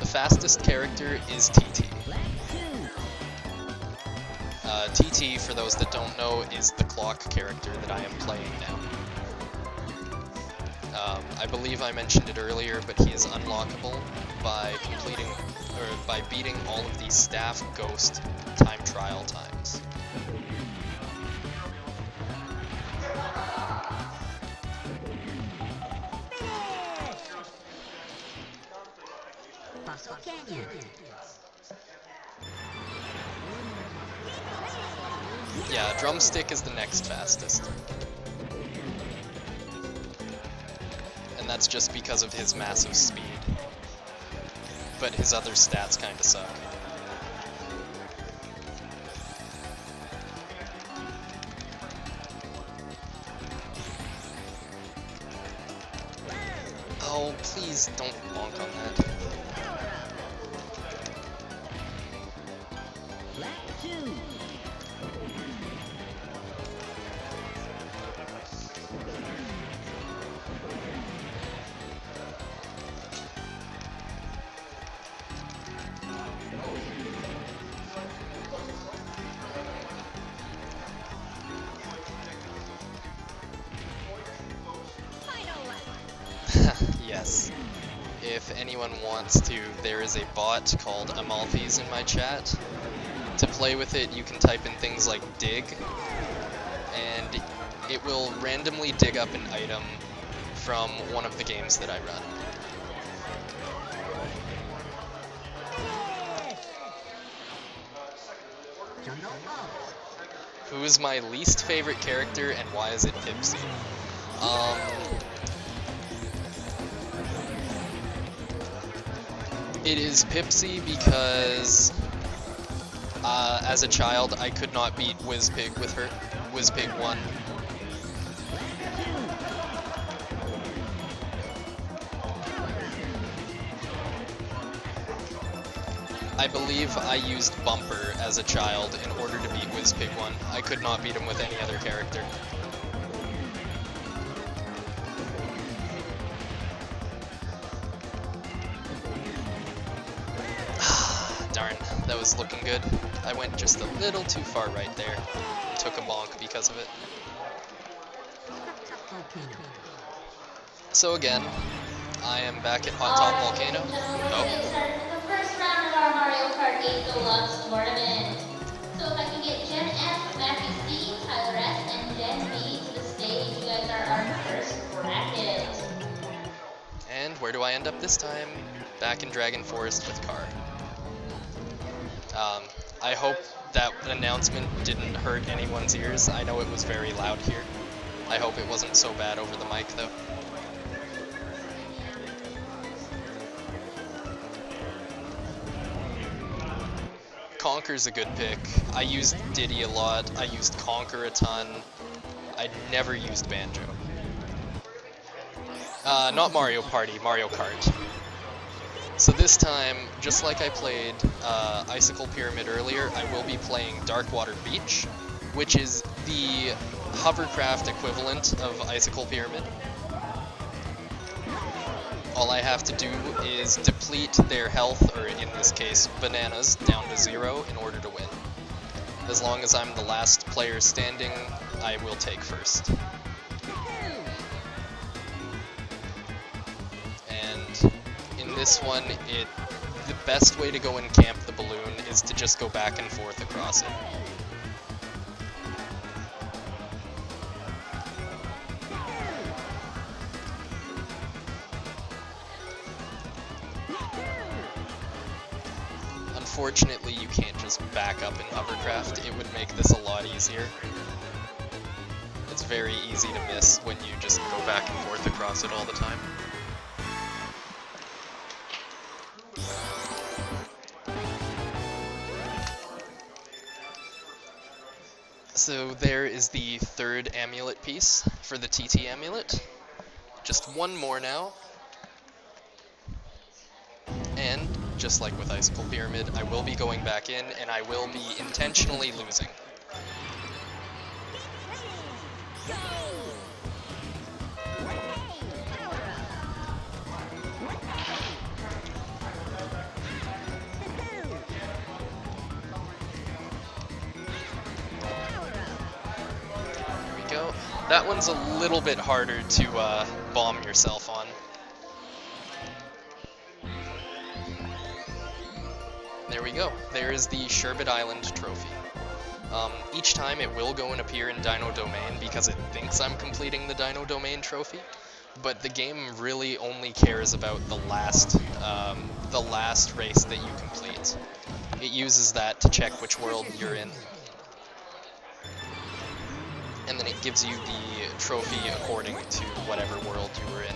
The fastest character is TT. TT, for those that don't know, is the clock character that I am playing now. I believe I mentioned it earlier, but he is unlockable by completing, or by beating all of the staff ghost time trial times. Yeah, Drumstick is the next fastest. And that's just because of his massive speed. But his other stats kinda suck. Oh, please don't bonk on that. Yes. If anyone wants to, there is a bot called Amalthus in my chat. To play with it, you can type in things like dig, and it will randomly dig up an item from one of the games that I run. Who is my least favorite character, and why is it Pipsy? It is Pipsy because, as a child, I could not beat Whizpig with her. Whizpig won. I believe I used Bumper as a child in order to beat Whizpig 1. I could not beat him with any other character. Darn, that was looking good. I went just a little too far right there. Took a bonk because of it. So again, I am back at Hot Top Volcano. Oh. First round of our Mario Kart 8 Deluxe tournament. So if I can get Gen F, Matthew C, Tyler S, and Gen B to the stage, you guys are where do I end up this time? Back in Dragon Forest with Carr. I hope that announcement didn't hurt anyone's ears. I know it was very loud here. I hope it wasn't so bad over the mic, though. Conker's a good pick. I used Diddy a lot. I used Conker a ton. I never used Banjo. Not Mario Party, Mario Kart. So this time, just like I played Icicle Pyramid earlier, I will be playing Darkwater Beach, which is the hovercraft equivalent of Icicle Pyramid. All I have to do is deplete their health, or in this case, bananas, down to 0 in order to win. As long as I'm the last player standing, I will take first. And in this one, the best way to go and camp the balloon is to just go back and forth across it. Unfortunately, you can't just back up in hovercraft. It would make this a lot easier. It's very easy to miss when you just go back and forth across it all the time. So there is the third amulet piece for the TT amulet. Just one more now. And just like with Icicle Pyramid, I will be going back in, and I will be intentionally losing. There we go. That one's a little bit harder to bomb yourself on. There we go. There is the Sherbet Island trophy. Each time it will go and appear in Dino Domain because it thinks I'm completing the Dino Domain trophy, but the game really only cares about the last race that you complete. It uses that to check which world you're in. And then it gives you the trophy according to whatever world you were in.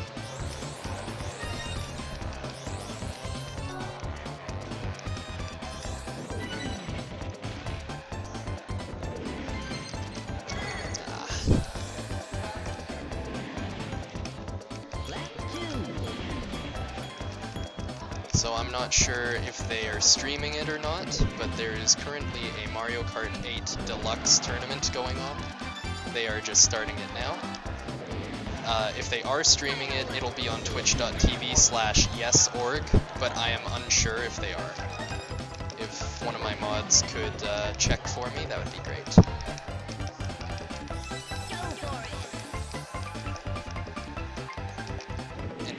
So I'm not sure if they are streaming it or not, but there is currently a Mario Kart 8 Deluxe tournament going on. They are just starting it now. If they are streaming it, it'll be on twitch.tv/YESS.org, but I am unsure if they are. If one of my mods could check for me, that would be great.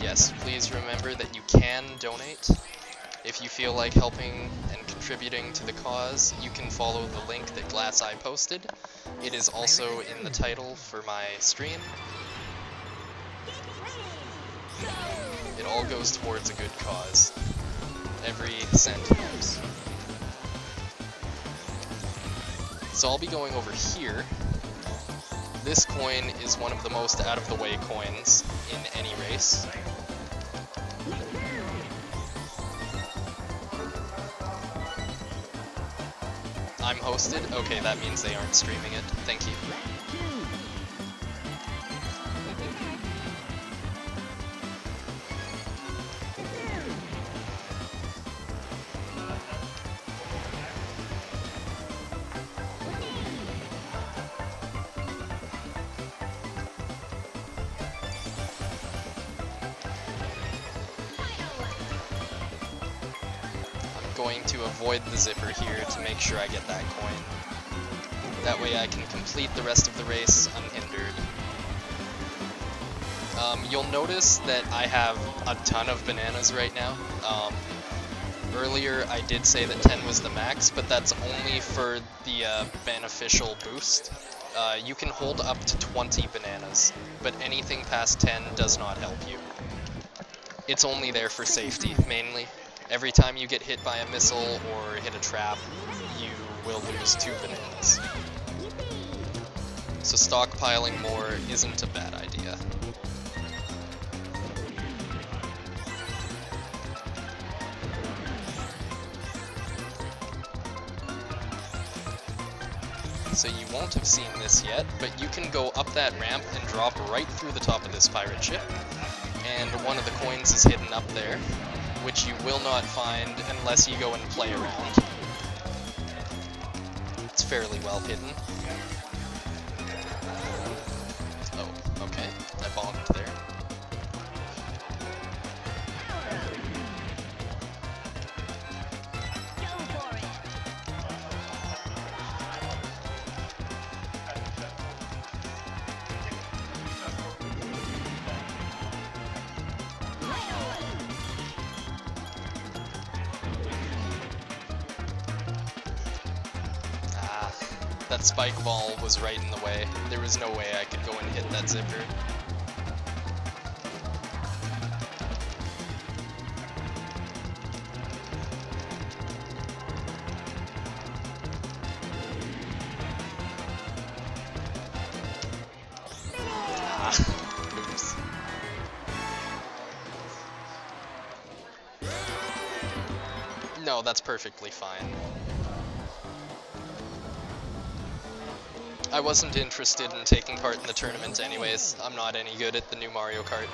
Yes, please remember that you can donate. If you feel like helping and contributing to the cause, you can follow the link that GlassEye posted. It is also in the title for my stream. It all goes towards a good cause. Every cent helps. So I'll be going over here. This coin is one of the most out-of-the-way coins in any race. I'm hosted? Okay, that means they aren't streaming it. Thank you. Going to avoid the zipper here to make sure I get that coin. That way I can complete the rest of the race unhindered. You'll notice that I have a ton of bananas right now. Earlier I did say that 10 was the max, but that's only for the beneficial boost. You can hold up to 20 bananas, but anything past 10 does not help you. it's only there for safety, mainly. Every time you get hit by a missile or hit a trap, you will lose 2 bananas. So stockpiling more isn't a bad idea. So you won't have seen this yet, but you can go up that ramp and drop right through the top of this pirate ship. And one of the coins is hidden up there, which you will not find unless you go and play around. It's fairly well hidden. Oh, okay. I bonked there. That spike ball was right in the way. There was no way I could go and hit that zipper. Oops. No, that's perfectly fine. I wasn't interested in taking part in the tournament anyways. I'm not any good at the new Mario Kart.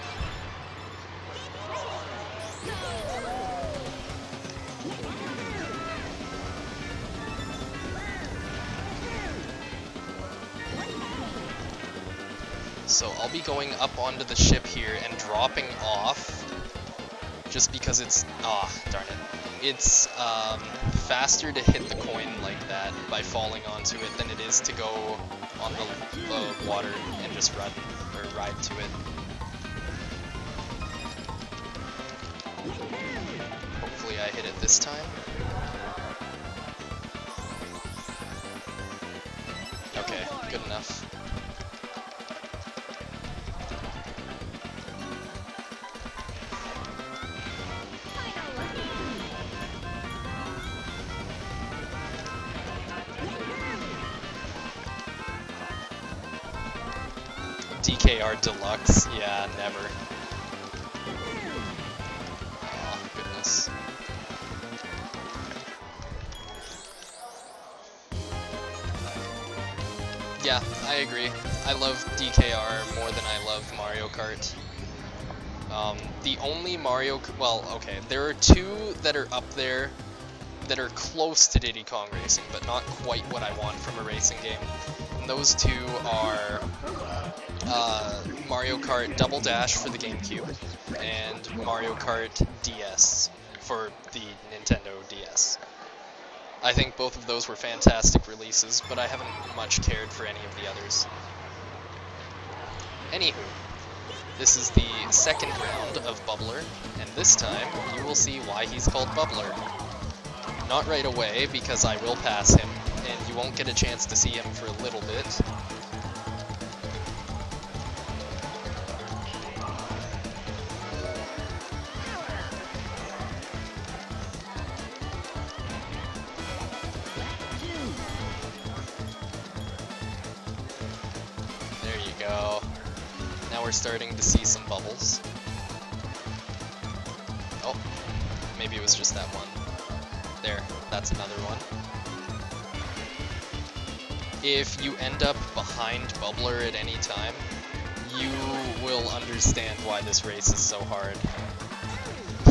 So I'll be going up onto the ship here and dropping off just because it's... darn it. It's faster to hit the coin like that by falling onto it than it is to go on the water and just run or ride to it. Hopefully I hit it this time. Okay, good enough. DKR Deluxe? Yeah, never. Oh, goodness. Yeah, I agree. I love DKR more than I love Mario Kart. The only Mario... Well, okay, there are 2 that are up there that are close to Diddy Kong Racing, but not quite what I want from a racing game. And those 2 are... Mario Kart Double Dash for the GameCube, and Mario Kart DS for the Nintendo DS. I think both of those were fantastic releases, but I haven't much cared for any of the others. Anywho, this is the second round of Bubbler, and this time you will see why he's called Bubbler. Not right away, because I will pass him, and you won't get a chance to see him for a little bit. We're starting to see some bubbles. Oh, maybe it was just that one. There, that's another one. If you end up behind Bubbler at any time, you will understand why this race is so hard.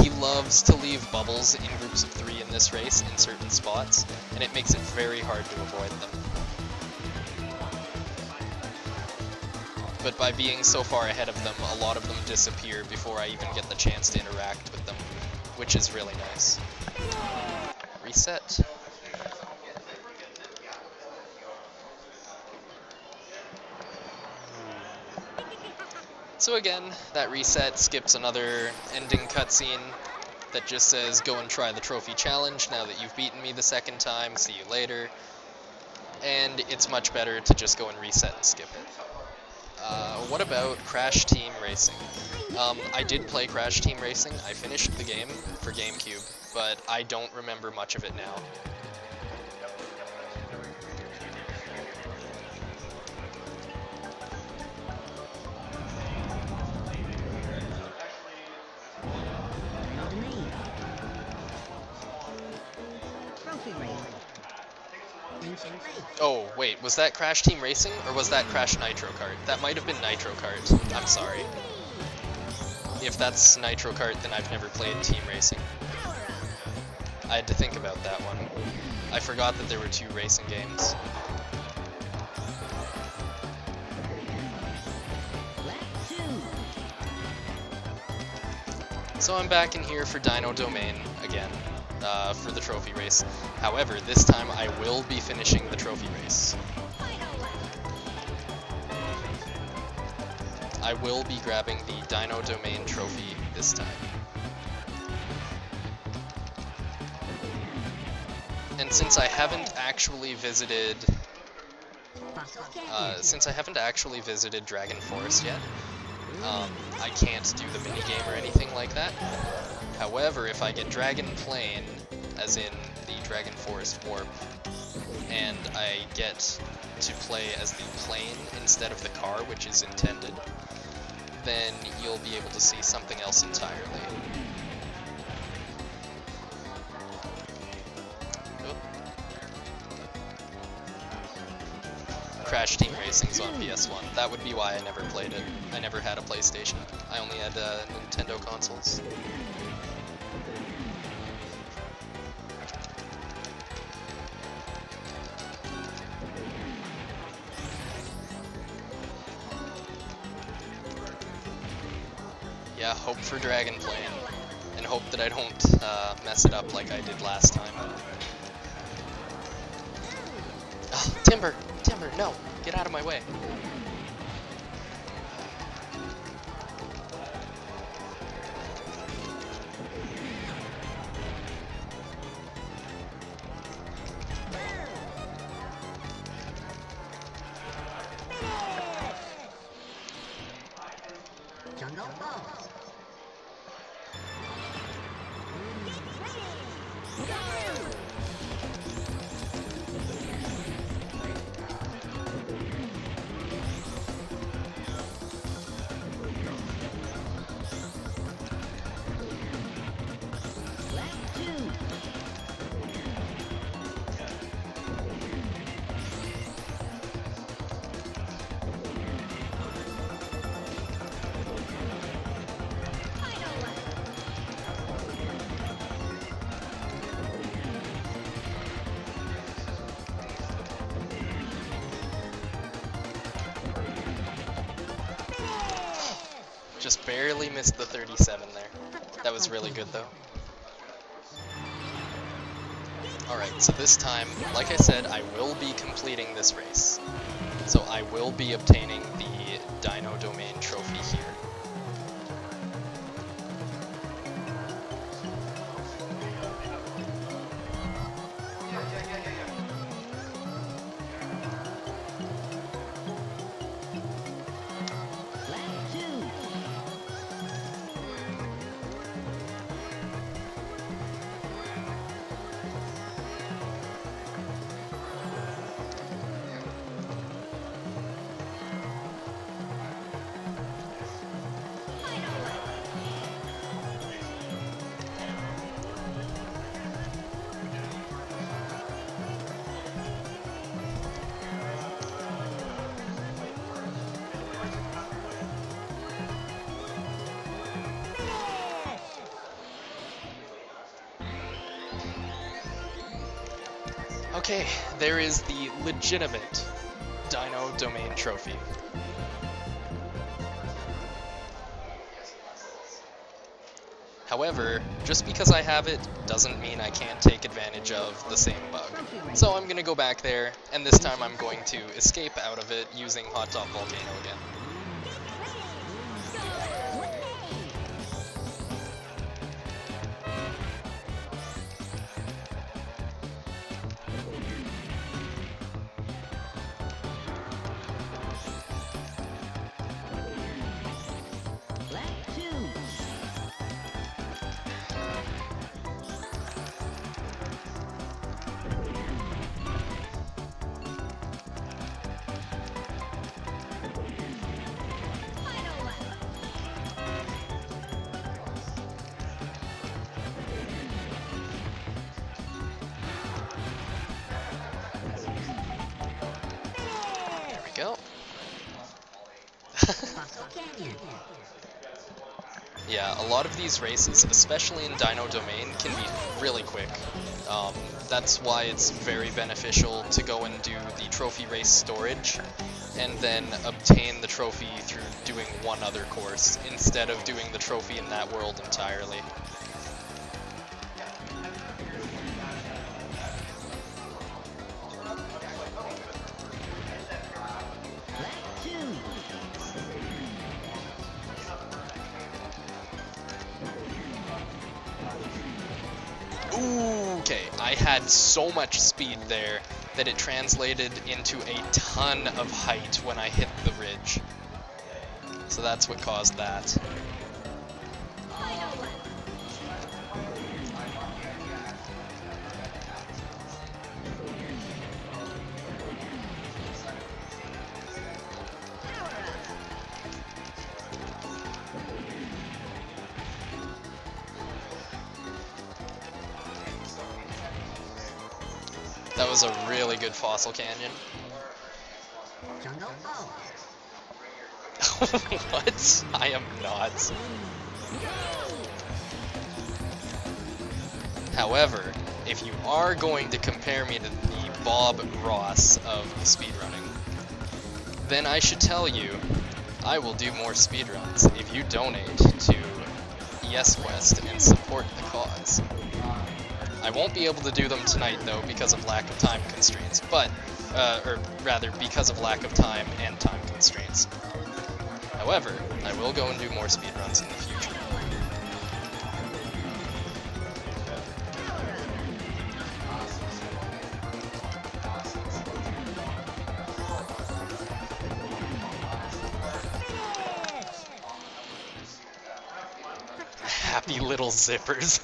He loves to leave bubbles in groups of 3 in this race in certain spots, and it makes it very hard to avoid them. But by being so far ahead of them, a lot of them disappear before I even get the chance to interact with them, which is really nice. Reset. So again, that reset skips another ending cutscene that just says, go and try the trophy challenge now that you've beaten me the second time, see you later. And it's much better to just go and reset and skip it. What about Crash Team Racing? I did play Crash Team Racing. I finished the game for GameCube, but I don't remember much of it now. Oh, wait, was that Crash Team Racing, or was that Crash Nitro Kart? That might have been Nitro Kart. I'm sorry. If that's Nitro Kart, then I've never played Team Racing. I had to think about that one. I forgot that there were 2 racing games. So I'm back in here for Dino Domain again, for the trophy race. However, this time I will be finishing the trophy race. I will be grabbing the Dino Domain trophy this time. And since I haven't actually visited Dragon Forest yet, I can't do the minigame or anything like that. However, if I get Dragon Plane, as in the Dragon Forest Warp, and I get to play as the plane instead of the car, which is intended, then you'll be able to see something else entirely. Oop. Crash Team Racing's on PS1. That would be why I never played it. I never had a PlayStation. I only had Nintendo consoles. Yeah, hope for Dragon Plane, and hope that I don't mess it up like I did last time. Oh, Timber! Timber, no! Get out of my way. Just barely missed the 37 there. That was really good though. Alright, so this time, like I said, I will be completing this race. So I will be obtaining the Dino Domain trophy here. Okay, there is the legitimate Dino Domain trophy. However, just because I have it doesn't mean I can't take advantage of the same bug. So I'm gonna go back there, and this time I'm going to escape out of it using Hot Top Volcano again. Yeah, a lot of these races, especially in Dino Domain, can be really quick. That's why it's very beneficial to go and do the trophy race storage, and then obtain the trophy through doing one other course, instead of doing the trophy in that world entirely. Okay, I had so much speed there that it translated into a ton of height when I hit the ridge. So that's what caused that. That was a really good fossil canyon. What? I am not. However, if you are going to compare me to the Bob Ross of speedrunning, then I should tell you, I will do more speedruns if you donate to YESS Quest and support the cause. I won't be able to do them tonight, though, because of lack of time constraints, but, or rather, because of lack of time and time constraints. However, I will go and do more speedruns in the future. Happy little zippers.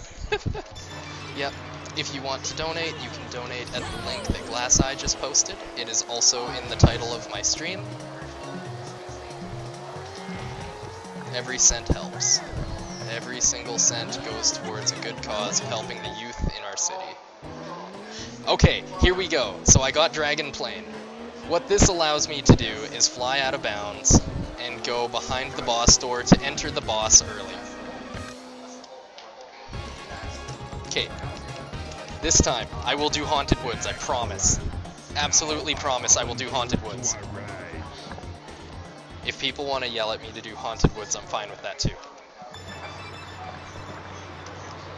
Yep. If you want to donate, you can donate at the link that GlassEye just posted. It is also in the title of my stream. Every cent helps. Every single cent goes towards a good cause of helping the youth in our city. Okay, here we go. So I got Dragon Plane. What this allows me to do is fly out of bounds and go behind the boss door to enter the boss early. Okay. This time, I will do Haunted Woods, I promise. Absolutely promise I will do Haunted Woods. If people want to yell at me to do Haunted Woods, I'm fine with that too.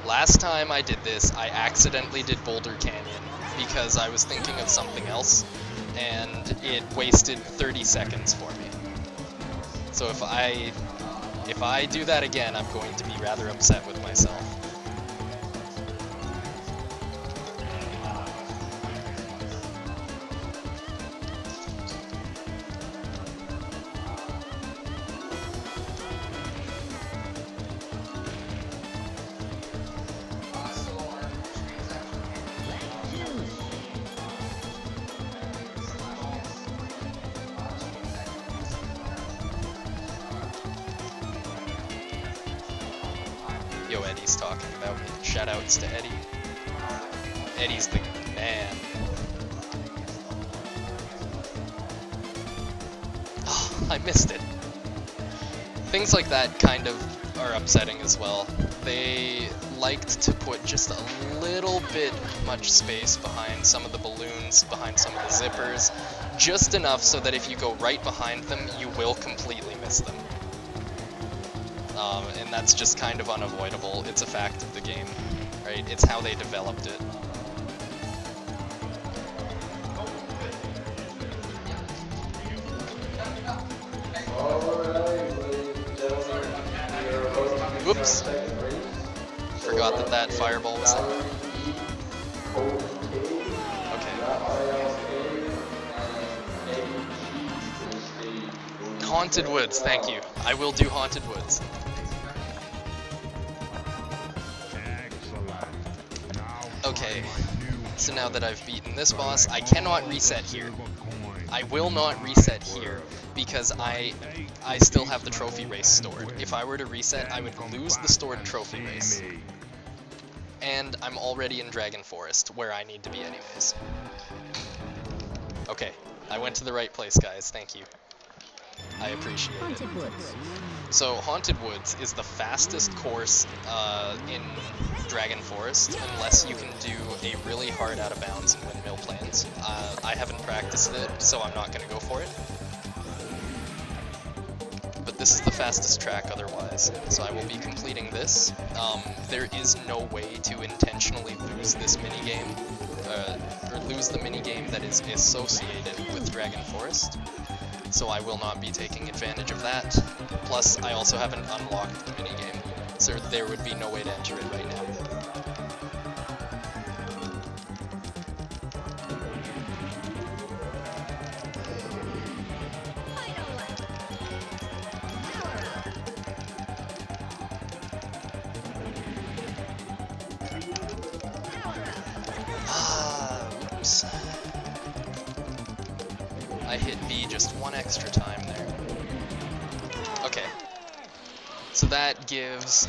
Last time I did this, I accidentally did Boulder Canyon because I was thinking of something else, and it wasted 30 seconds for me. So if I do that again, I'm going to be rather upset with myself. Yo, Eddie's talking about me. Shoutouts to Eddie. Eddie's the man. Oh, I missed it. Things like that kind of are upsetting as well. They liked to put just a little bit much space behind some of the balloons, behind some of the zippers, just enough so that if you go right behind them, you will completely miss them. And that's just kind of unavoidable. It's a fact of the game, right? It's how they developed it. Whoops. Forgot that that fireball was there. Okay. Haunted Woods, thank you. I will do Haunted Woods. Okay, so now that I've beaten this boss, I cannot reset here. I will not reset here because I still have the trophy race stored. If I were to reset, I would lose the stored trophy race. And I'm already in Dragon Forest, where I need to be anyways. Okay, I went to the right place, guys. Thank you. I appreciate it. Haunted Woods. So Haunted Woods is the fastest course in Dragon Forest, unless you can do a really hard out of bounds in Windmill Plains. I haven't practiced it, so I'm not going to go for it. But this is the fastest track otherwise, so I will be completing this. There is no way to intentionally lose this minigame, or lose the minigame that is associated with Dragon Forest. So I will not be taking advantage of that. Plus, I also haven't unlocked the minigame, so there would be no way to enter it right now. Oops. I hit B just one extra time there. Okay. So that gives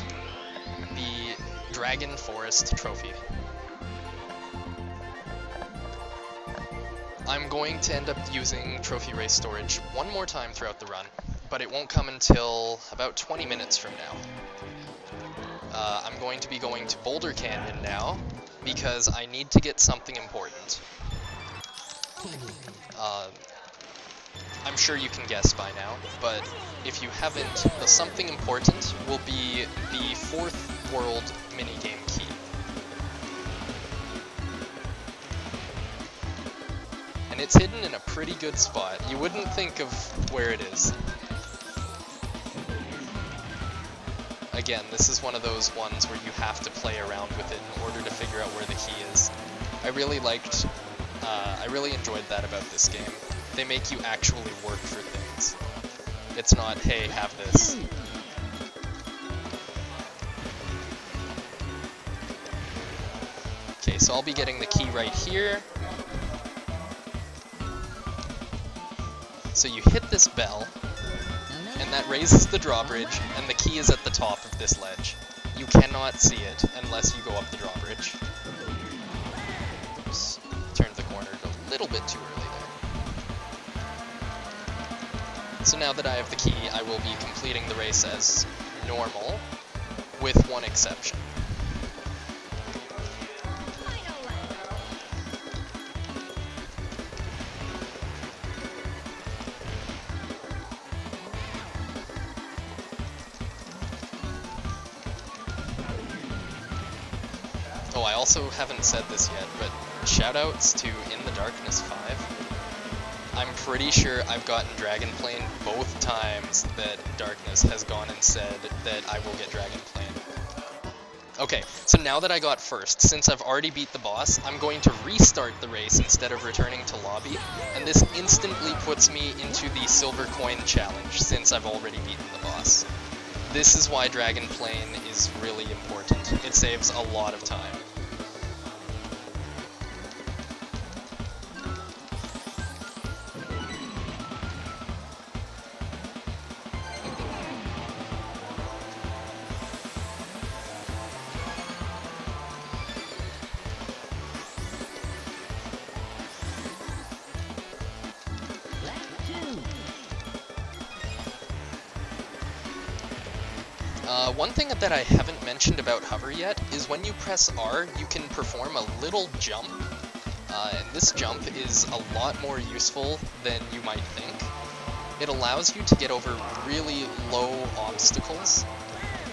the Dragon Forest trophy. I'm going to end up using trophy race storage one more time throughout the run, but it won't come until about 20 minutes from now. I'm going to be going to Boulder Canyon now, because I need to get something important. I'm sure you can guess by now, but if you haven't, the something important will be the 4th world minigame key. And it's hidden in a pretty good spot. You wouldn't think of where it is. Again, this is one of those ones where you have to play around with it in order to figure out where the key is. I really enjoyed that about this game. They make you actually work for things. It's not, hey, have this. Okay, so I'll be getting the key right here. So you hit this bell, and that raises the drawbridge, and the key is at the top of this ledge. You cannot see it unless you go up the drawbridge. Oops, turned the corner a little bit too early there. So now that I have the key, I will be completing the race as normal, with one exception. Oh, I also haven't said this yet, but shoutouts to In the Darkness 5. I'm pretty sure I've gotten Dragon Plane both times that Darkness has gone and said that I will get Dragon Plane. Okay, so now that I got first, since I've already beat the boss, I'm going to restart the race instead of returning to lobby, and this instantly puts me into the silver coin challenge since I've already beaten the boss. This is why Dragon Plane is really important. It saves a lot of time. One thing that I haven't mentioned about hover yet is when you press R, you can perform a little jump, and this jump is a lot more useful than you might think. It allows you to get over really low obstacles.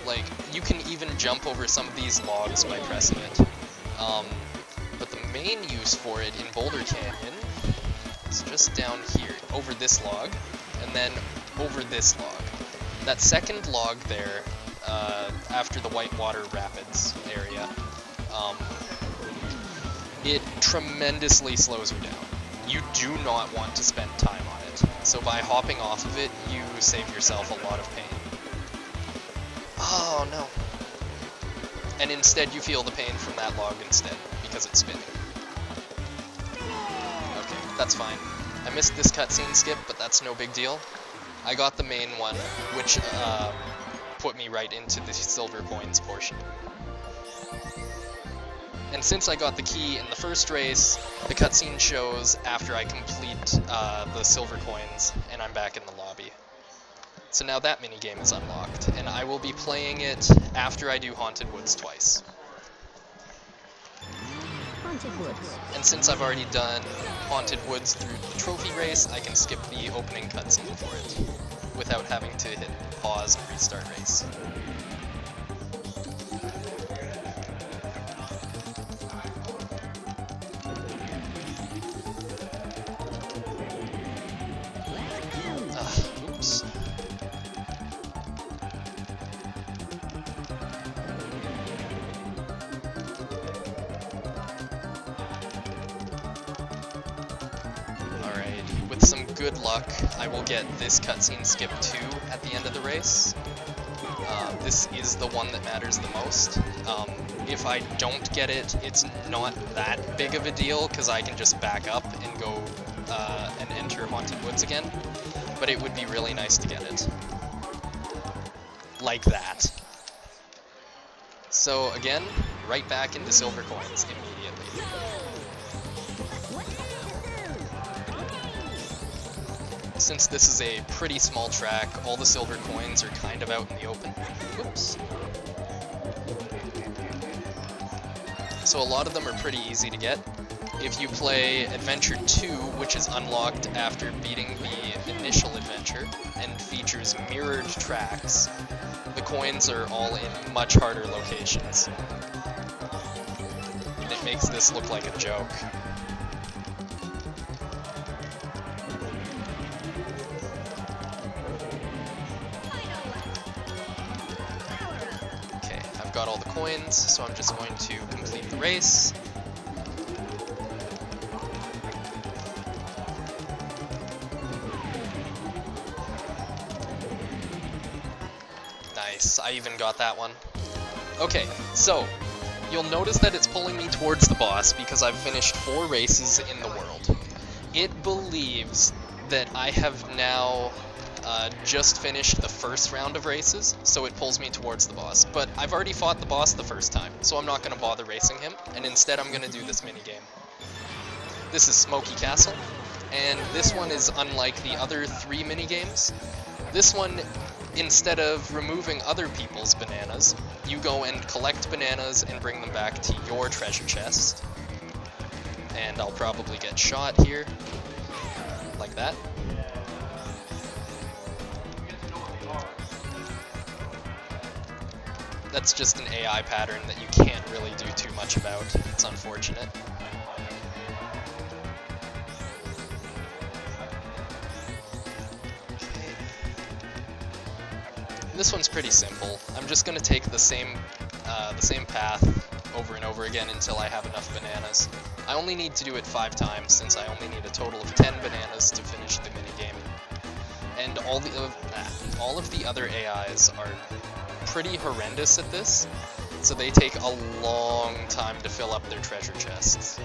Like, you can even jump over some of these logs by pressing it. But the main use for it in Boulder Canyon is just down here, over this log, and then over this log. That second log there, after the Whitewater Rapids area, it tremendously slows you down. You do not want to spend time on it, so by hopping off of it, you save yourself a lot of pain. Oh no. And instead you feel the pain from that log instead, because it's spinning. Okay, that's fine. I missed this cutscene skip, but that's no big deal. I got the main one, which put me right into the silver coins portion. And since I got the key in the first race, the cutscene shows after I complete the silver coins, and I'm back in the lobby. So now that minigame is unlocked, and I will be playing it after I do Haunted Woods twice. Haunted Woods. And since I've already done Haunted Woods through the trophy race, I can skip the opening cutscene for it, without having to hit pause and restart race. Oops. Alright, with some good luck, I will get this cutscene skip 2 at the end of the race. This is the one that matters the most. If I don't get it, it's not that big of a deal, because I can just back up and go and enter Haunted Woods again. But it would be really nice to get it. Like that. So again, right back into silver coins immediately. Since this is a pretty small track, all the silver coins are kind of out in the open. Whoops. So a lot of them are pretty easy to get. If you play Adventure 2, which is unlocked after beating the initial adventure, and features mirrored tracks, the coins are all in much harder locations. And it makes this look like a joke. Okay, I've got all the coins, so I'm just going to complete the race. Nice, I even got that one. Okay, so you'll notice that it's pulling me towards the boss because I've finished 4 races in the world. It believes that I have now just finished the first round of races, so it pulls me towards the boss. But I've already fought the boss the first time, so I'm not going to bother racing him, and instead I'm going to do this minigame. This is Smoky Castle, and this one is unlike the other 3 minigames. This one, instead of removing other people's bananas, you go and collect bananas and bring them back to your treasure chest. And I'll probably get shot here, like that. That's just an AI pattern that you can't really do too much about. It's unfortunate. This one's pretty simple. I'm just going to take the same path over and over again until I have enough bananas. I only need to do it 5 times since I only need a total of 10 bananas to finish the minigame. And all of the other AIs are pretty horrendous at this, so they take a long time to fill up their treasure chests.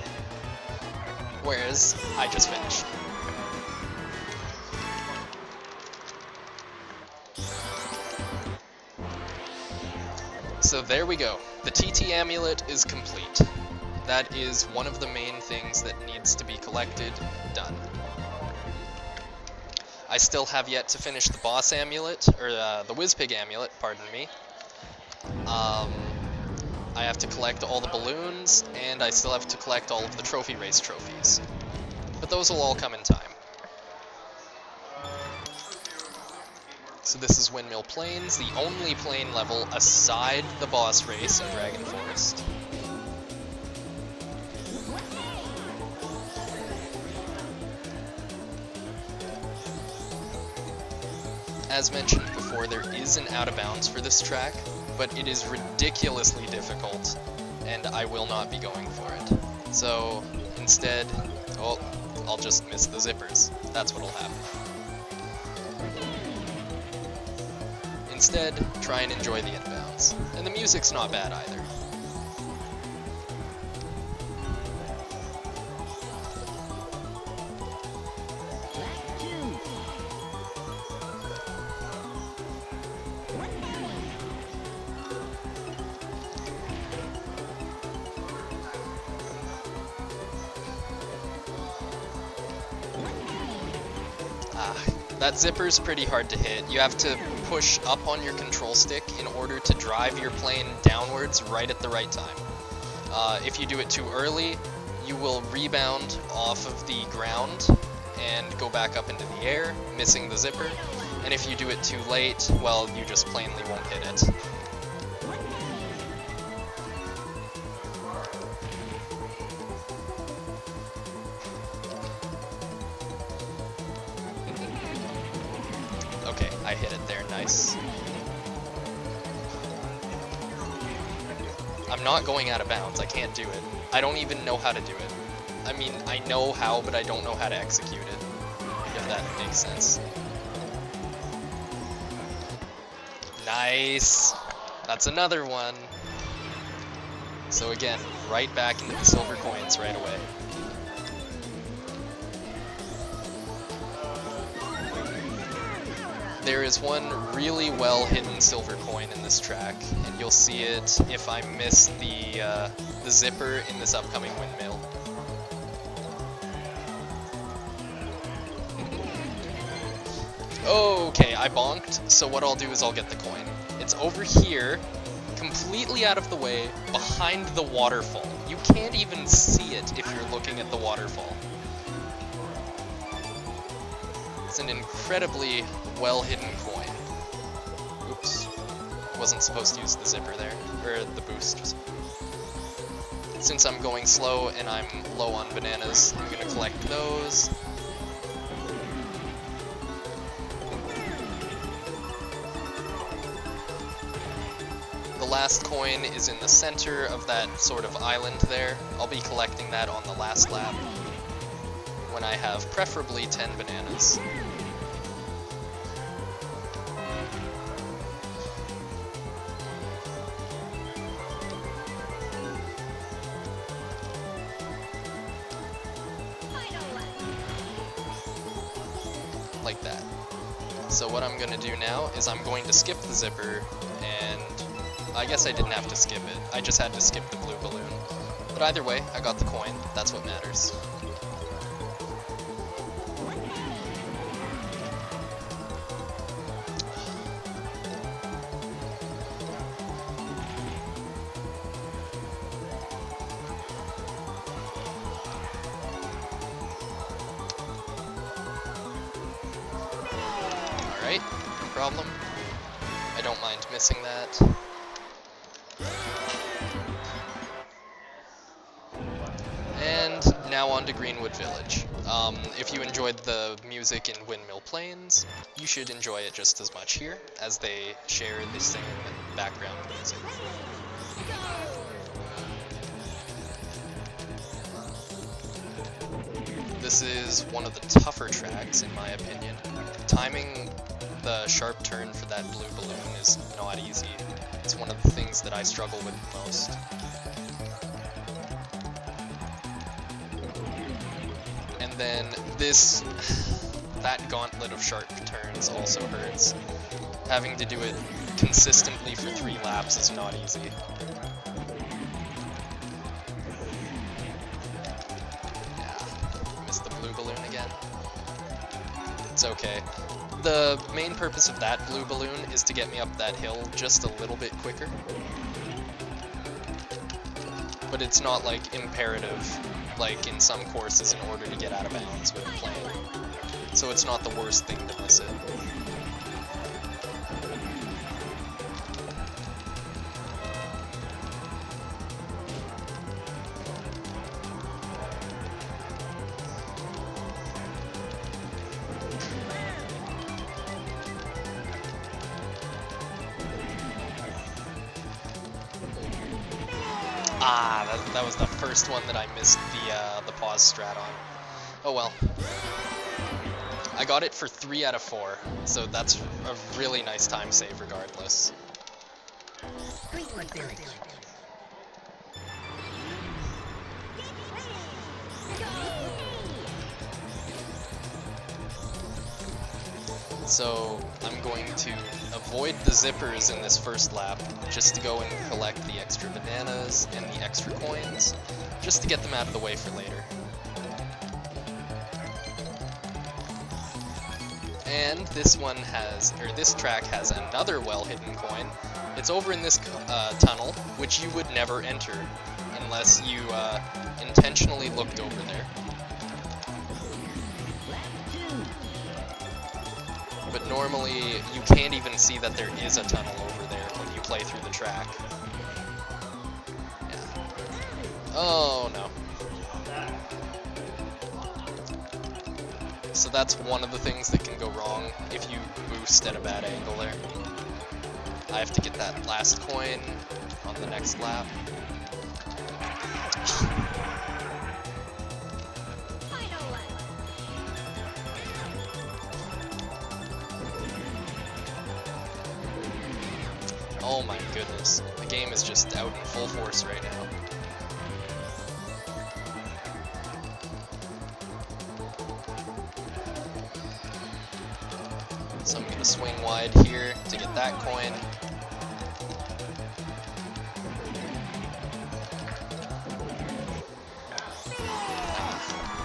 Whereas, I just finished. So there we go. The TT amulet is complete. That is one of the main things that needs to be collected. Done. I still have yet to finish the boss amulet, or the Whizpig amulet, pardon me. I have to collect all the balloons, and I still have to collect all of the trophy race trophies. But those will all come in time. So this is Windmill Plains, the only plain level aside the boss race in Dragon Forest. As mentioned before, there is an out of bounds for this track, but it is ridiculously difficult, and I will not be going for it. So instead, well, I'll just miss the zippers. That's what'll happen. Instead, try and enjoy the inbounds. And the music's not bad either. That zipper's pretty hard to hit. You have to push up on your control stick in order to drive your plane downwards right at the right time. If you do it too early, you will rebound off of the ground and go back up into the air, missing the zipper. And if you do it too late, well, you just plainly won't hit it. Okay, I hit it there, nice. I'm not going out of bounds, I can't do it. I don't even know how to do it. I mean, I know how, but I don't know how to execute it, if that makes sense. Nice! That's another one. So again, right back into the silver coins right away. There is one really well hidden silver coin in this track, and you'll see it if I miss the zipper in this upcoming windmill. Okay, I bonked, so what I'll do is I'll get the coin. It's over here, completely out of the way, behind the waterfall. You can't even see it if you're looking at the waterfall. It's an incredibly well-hidden coin. Oops. Wasn't supposed to use the zipper there, or the boost. Since I'm going slow and I'm low on bananas, I'm gonna collect those. The last coin is in the center of that sort of island there. I'll be collecting that on the last lap, when I have preferably 10 bananas. Like that. So what I'm going to do now is I'm going to skip the zipper, and I guess I didn't have to skip it. I just had to skip the blue balloon. But either way, I got the coin. That's what matters. Alright, no problem. I don't mind missing that. And now on to Greenwood Village. If you enjoyed the music in Windmill Plains, you should enjoy it just as much here, as they share the same background music. This is one of the tougher tracks, in my opinion. Timing the sharp turn for that blue balloon is not easy. It's one of the things that I struggle with the most. And then that gauntlet of sharp turns also hurts. Having to do it consistently for 3 laps is not easy. Balloon again. It's okay. The main purpose of that blue balloon is to get me up that hill just a little bit quicker. But it's not like imperative, like in some courses, in order to get out of bounds with playing. So it's not the worst thing to miss it. That was the first one that I missed the pause strat on. Oh well. I got it for 3 out of 4, so that's a really nice time save regardless. So I'm going to avoid the zippers in this first lap, just to go and collect the extra bananas and the extra coins, just to get them out of the way for later. And this one has, or this track has another well-hidden coin. It's over in this tunnel, which you would never enter unless you intentionally looked over there. But normally, you can't even see that there is a tunnel over there when you play through the track. Yeah. Oh no. So that's one of the things that can go wrong if you boost at a bad angle there. I have to get that last coin on the next lap. Oh my goodness, the game is just out in full force right now. So I'm going to swing wide here to get that coin.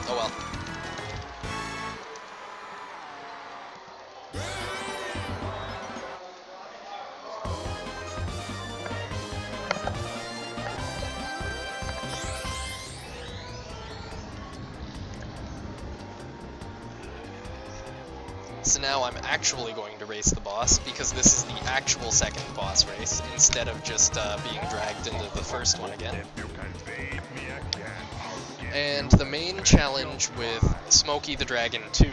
Oh well. So now I'm actually going to race the boss, because this is the actual second boss race, instead of just being dragged into the first one again. And the main challenge with Smokey the Dragon 2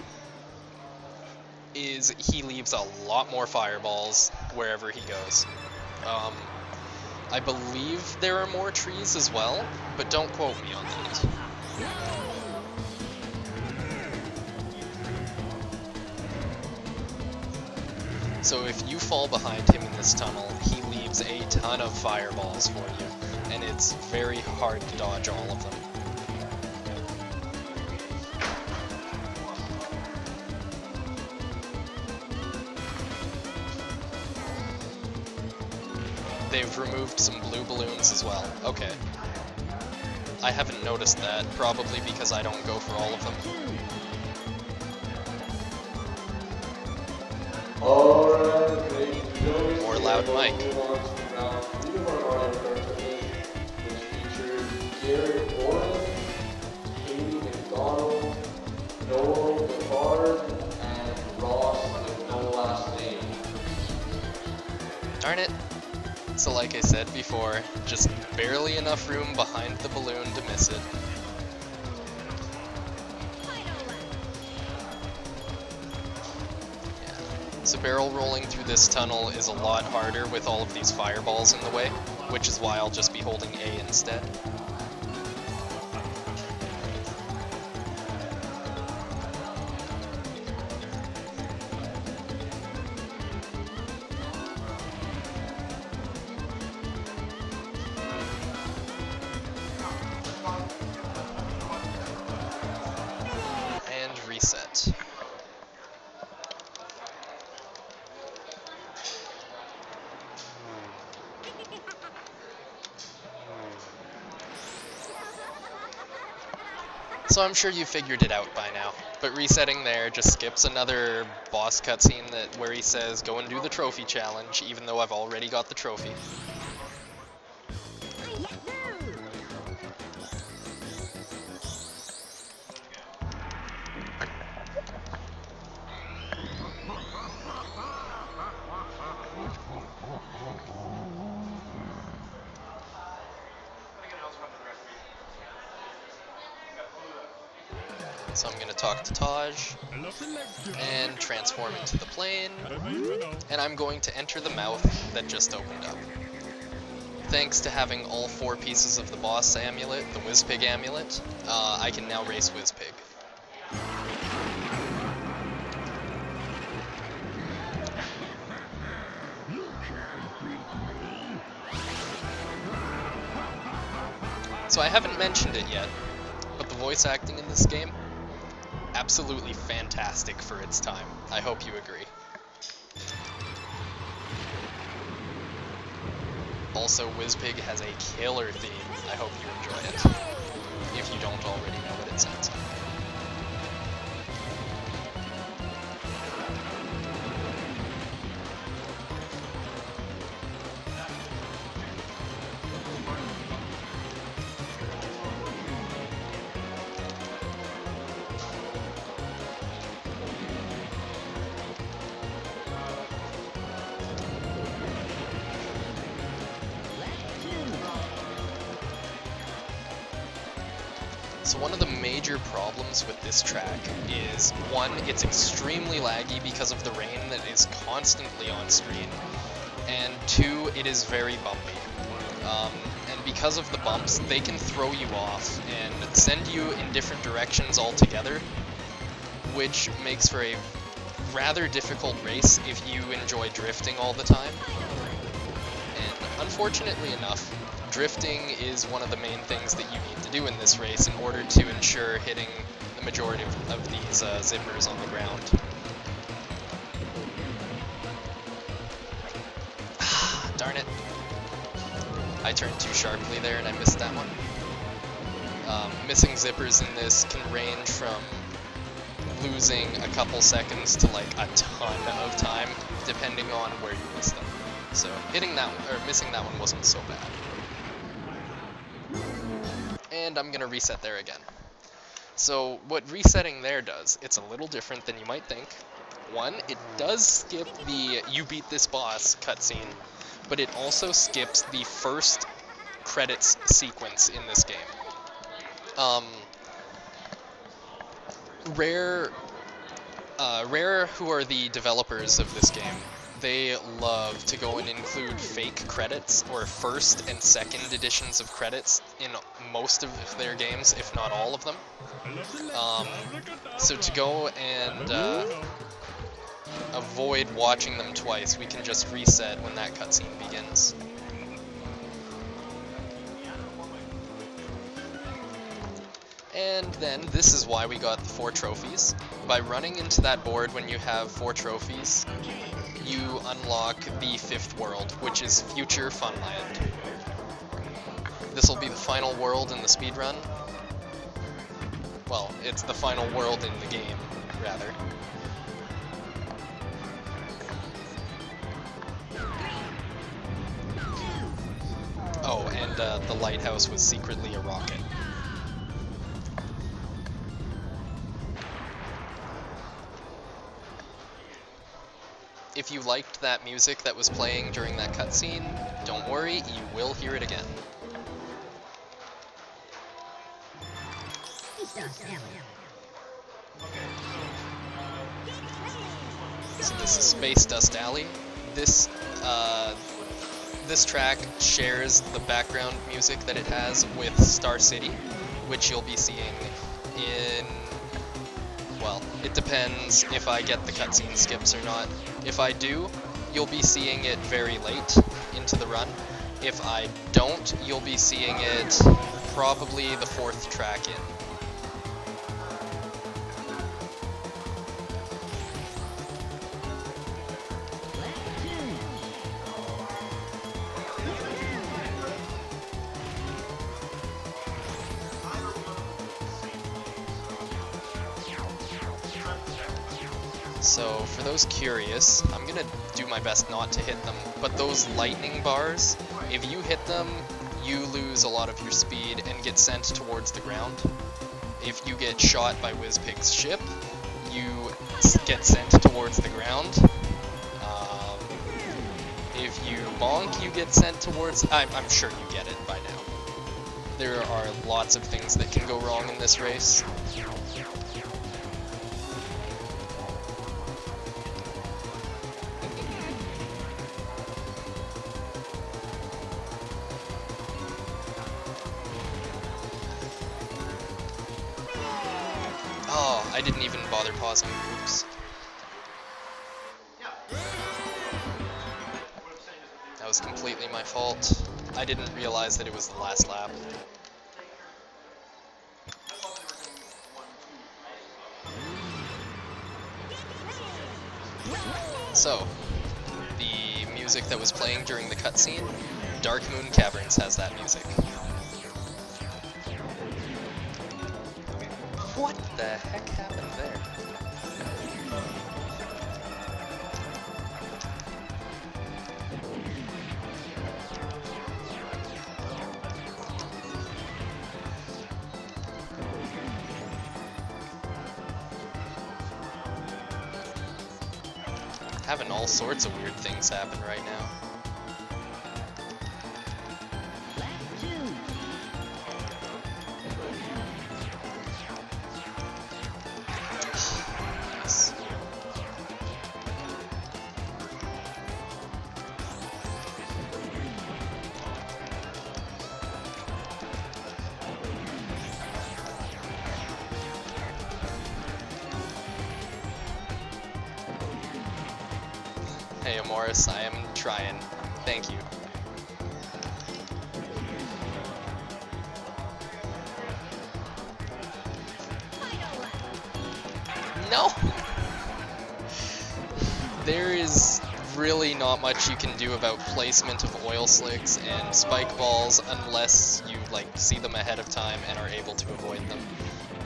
is he leaves a lot more fireballs wherever he goes. I believe there are more trees as well, but don't quote me on that. So if you fall behind him in this tunnel, he leaves a ton of fireballs for you, and it's very hard to dodge all of them. They've removed some blue balloons as well. Okay. I haven't noticed that, probably because I don't go for all of them. More loud mic. Darn it. So like I said before, just barely enough room behind the balloon to miss it. So barrel rolling through this tunnel is a lot harder with all of these fireballs in the way, which is why I'll just be holding A instead. And reset. So I'm sure you figured it out by now, but resetting there just skips another boss cutscene where he says go and do the trophy challenge, even though I've already got the trophy. So I'm going to talk to Taj, and transform into the plane, and I'm going to enter the mouth that just opened up. Thanks to having all 4 pieces of the boss amulet, the Whizpig amulet, I can now race Whizpig. So I haven't mentioned it yet, but the voice acting in this game, absolutely fantastic for its time. I hope you agree. Also, Whizpig has a killer theme. I hope you enjoy it, if you don't already know what it sounds like. So one of the major problems with this track is, one, it's extremely laggy because of the rain that is constantly on screen, and two, it is very bumpy. And because of the bumps, they can throw you off and send you in different directions altogether, which makes for a rather difficult race if you enjoy drifting all the time. And unfortunately enough, drifting is one of the main things that you need to do in this race in order to ensure hitting the majority of these zippers on the ground. Darn it. I turned too sharply there and I missed that one. Missing zippers in this can range from losing a couple seconds to like a ton of time, depending on where you miss them. So hitting that one, or missing that one wasn't so bad. And I'm gonna reset there again. So what resetting there does, it's a little different than you might think. One, it does skip the "you beat this boss" cutscene, but it also skips the first credits sequence in this game. Rare, who are the developers of this game, they love to go and include fake credits, or first and second editions of credits, in most of their games, if not all of them. So to go and avoid watching them twice, we can just reset when that cutscene begins. And then, this is why we got the 4 trophies. By running into that board when you have 4 trophies, you unlock the 5th world, which is Future Funland. This will be the final world in the speedrun. Well, it's the final world in the game, rather. Oh, and the lighthouse was secretly a rocket. If you liked that music that was playing during that cutscene, don't worry, you will hear it again. So this is Space Dust Alley. This track shares the background music that it has with Star City, which you'll be seeing in... well, it depends if I get the cutscene skips or not. If I do, you'll be seeing it very late into the run. If I don't, you'll be seeing it probably the 4th track in. So, for those curious, I'm gonna do my best not to hit them, but those lightning bars, if you hit them, you lose a lot of your speed and get sent towards the ground. If you get shot by Wizpig's ship, you get sent towards the ground. If you bonk, you get sent towards... I'm sure you get it by now. There are lots of things that can go wrong in this race. Oh, I didn't even bother pausing. Oops. That was completely my fault. I didn't realize that it was the last lap. So, the music that was playing during the cutscene, Dark Moon Caverns has that music. What the heck happened there? Having all sorts of weird things happen right now. Hey, Amoris, I am trying. Thank you. No! There is really not much you can do about placement of oil slicks and spike balls unless you like see them ahead of time and are able to avoid them.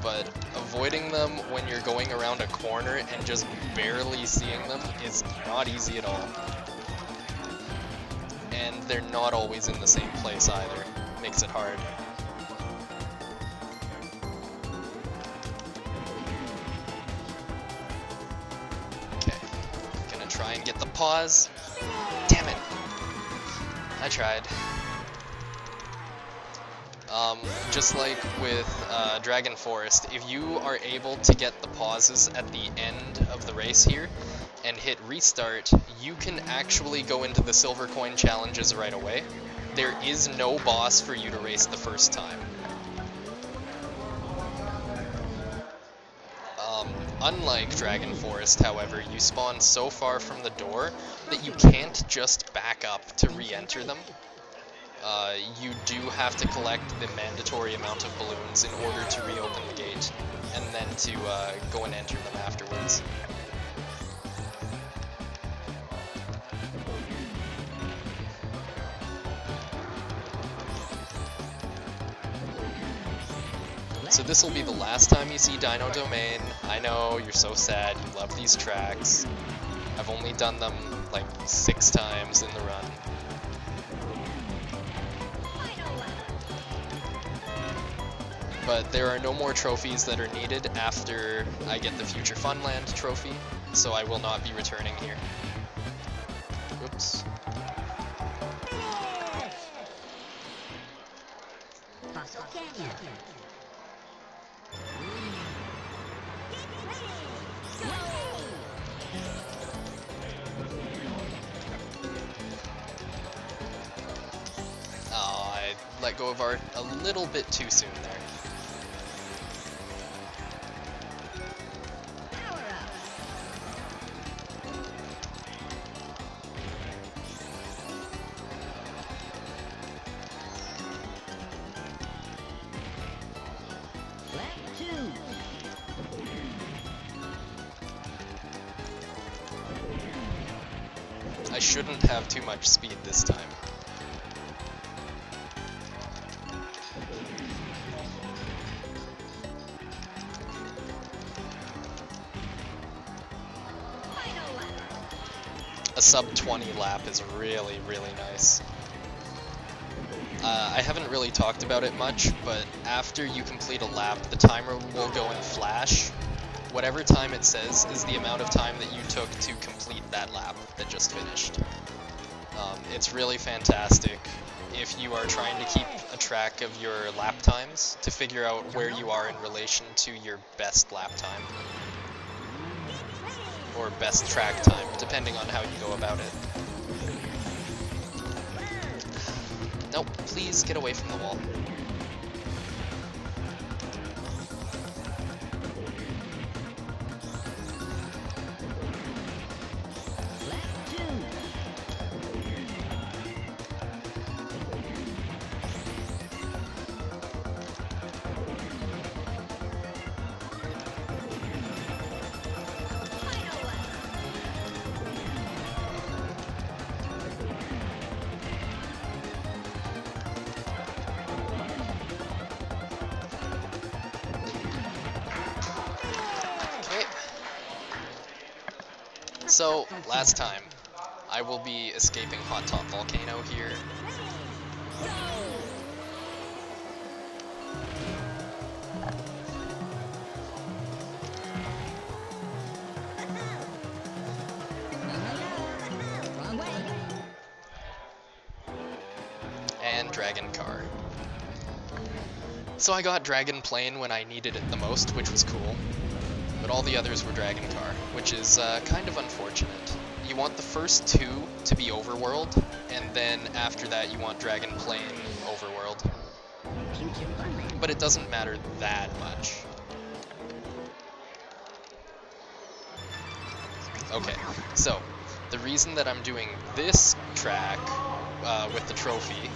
But avoiding them when you're going around a corner and just barely seeing them is not easy at all. And they're not always in the same place either. Makes it hard. Okay, gonna try and get the pause. Damn it! I tried. Just like with Dragon Forest, if you are able to get the pauses at the end of the race here and hit restart, you can actually go into the silver coin challenges right away. There is no boss for you to race the first time. Unlike Dragon Forest, however, you spawn so far from the door that you can't just back up to re-enter them. You do have to collect the mandatory amount of balloons in order to reopen the gate, and then to go and enter them afterwards. So this will be the last time you see Dino Domain. I know, you're so sad, you love these tracks. I've only done them like 6 times in the run. But there are no more trophies that are needed after I get the Future Funland trophy, so I will not be returning here. Oops. Oh, I let go of Art a little bit too soon there. I shouldn't have too much speed this time. A sub 20 lap is really, really nice. I haven't really talked about it much, but after you complete a lap, the timer will go and flash. Whatever time it says is the amount of time that you took to complete that lap that just finished. It's really fantastic if you are trying to keep a track of your lap times to figure out where you are in relation to your best lap time. Or best track time, depending on how you go about it. Nope, please get away from the wall. So, last time, I will be escaping Hot Top Volcano here. And Dragon Car. So I got Dragon Plane when I needed it the most, which was cool. But all the others were Dragon Car, which is kind of unfortunate. You want the first 2 to be Overworld, and then after that you want Dragon Plane Overworld. But it doesn't matter that much. Okay, so The reason that I'm doing this track with the trophy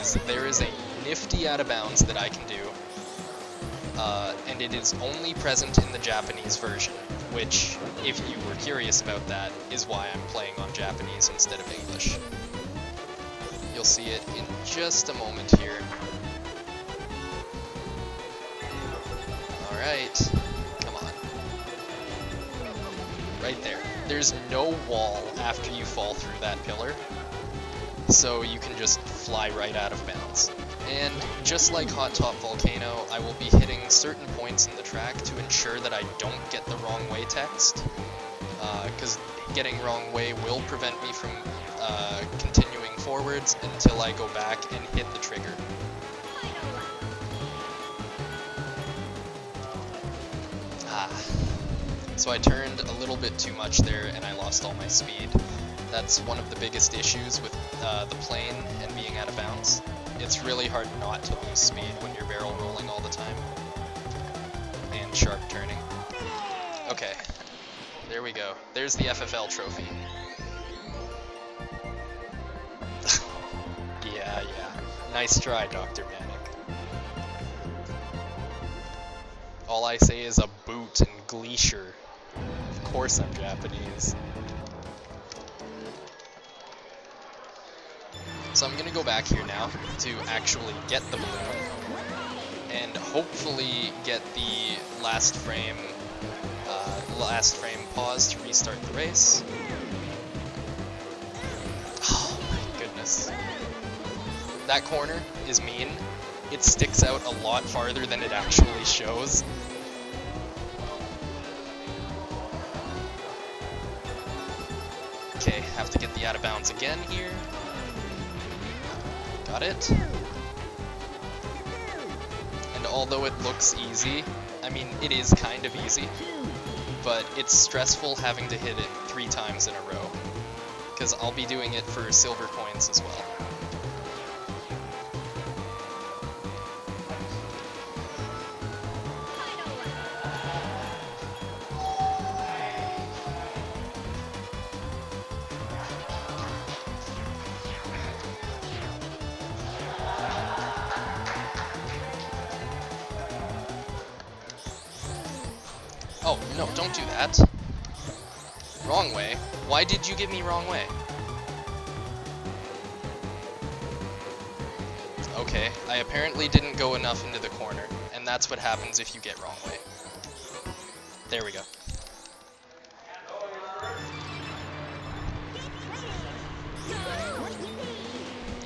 is there is a nifty out of bounds that I can do, and it is only present in the Japanese version, which, if you were curious about that, is why I'm playing on Japanese instead of English. You'll see it in just a moment here. Alright, come on. Right there. There's no wall after you fall through that pillar, so you can just fly right out of bounds. And just like Hot Top Volcano, I will be hitting certain points in the track to ensure that I don't get the wrong way text, because getting wrong way will prevent me from continuing forwards until I go back and hit the trigger. So I turned a little bit too much there and I lost all my speed. That's one of the biggest issues with the plane and being out of bounds. It's really hard not to lose speed when you're barrel rolling all the time. And sharp turning. Okay, there we go. There's the FFL trophy. Yeah. Nice try, Dr. Manic. All I say is a boot and glacier. Of course I'm Japanese. So I'm gonna go back here now to actually get the balloon and hopefully get the last frame pause to restart the race. Oh my goodness. That corner is mean. It sticks out a lot farther than it actually shows. Okay, have to get the out of bounds again here. Got it. And although it looks easy, I mean, it is kind of easy, but it's stressful having to hit it 3 times in a row, because I'll be doing it for silver coins as well. Oh, no, don't do that. Wrong way. Why did you give me wrong way? Okay, I apparently didn't go enough into the corner, and that's what happens if you get wrong way. There we go.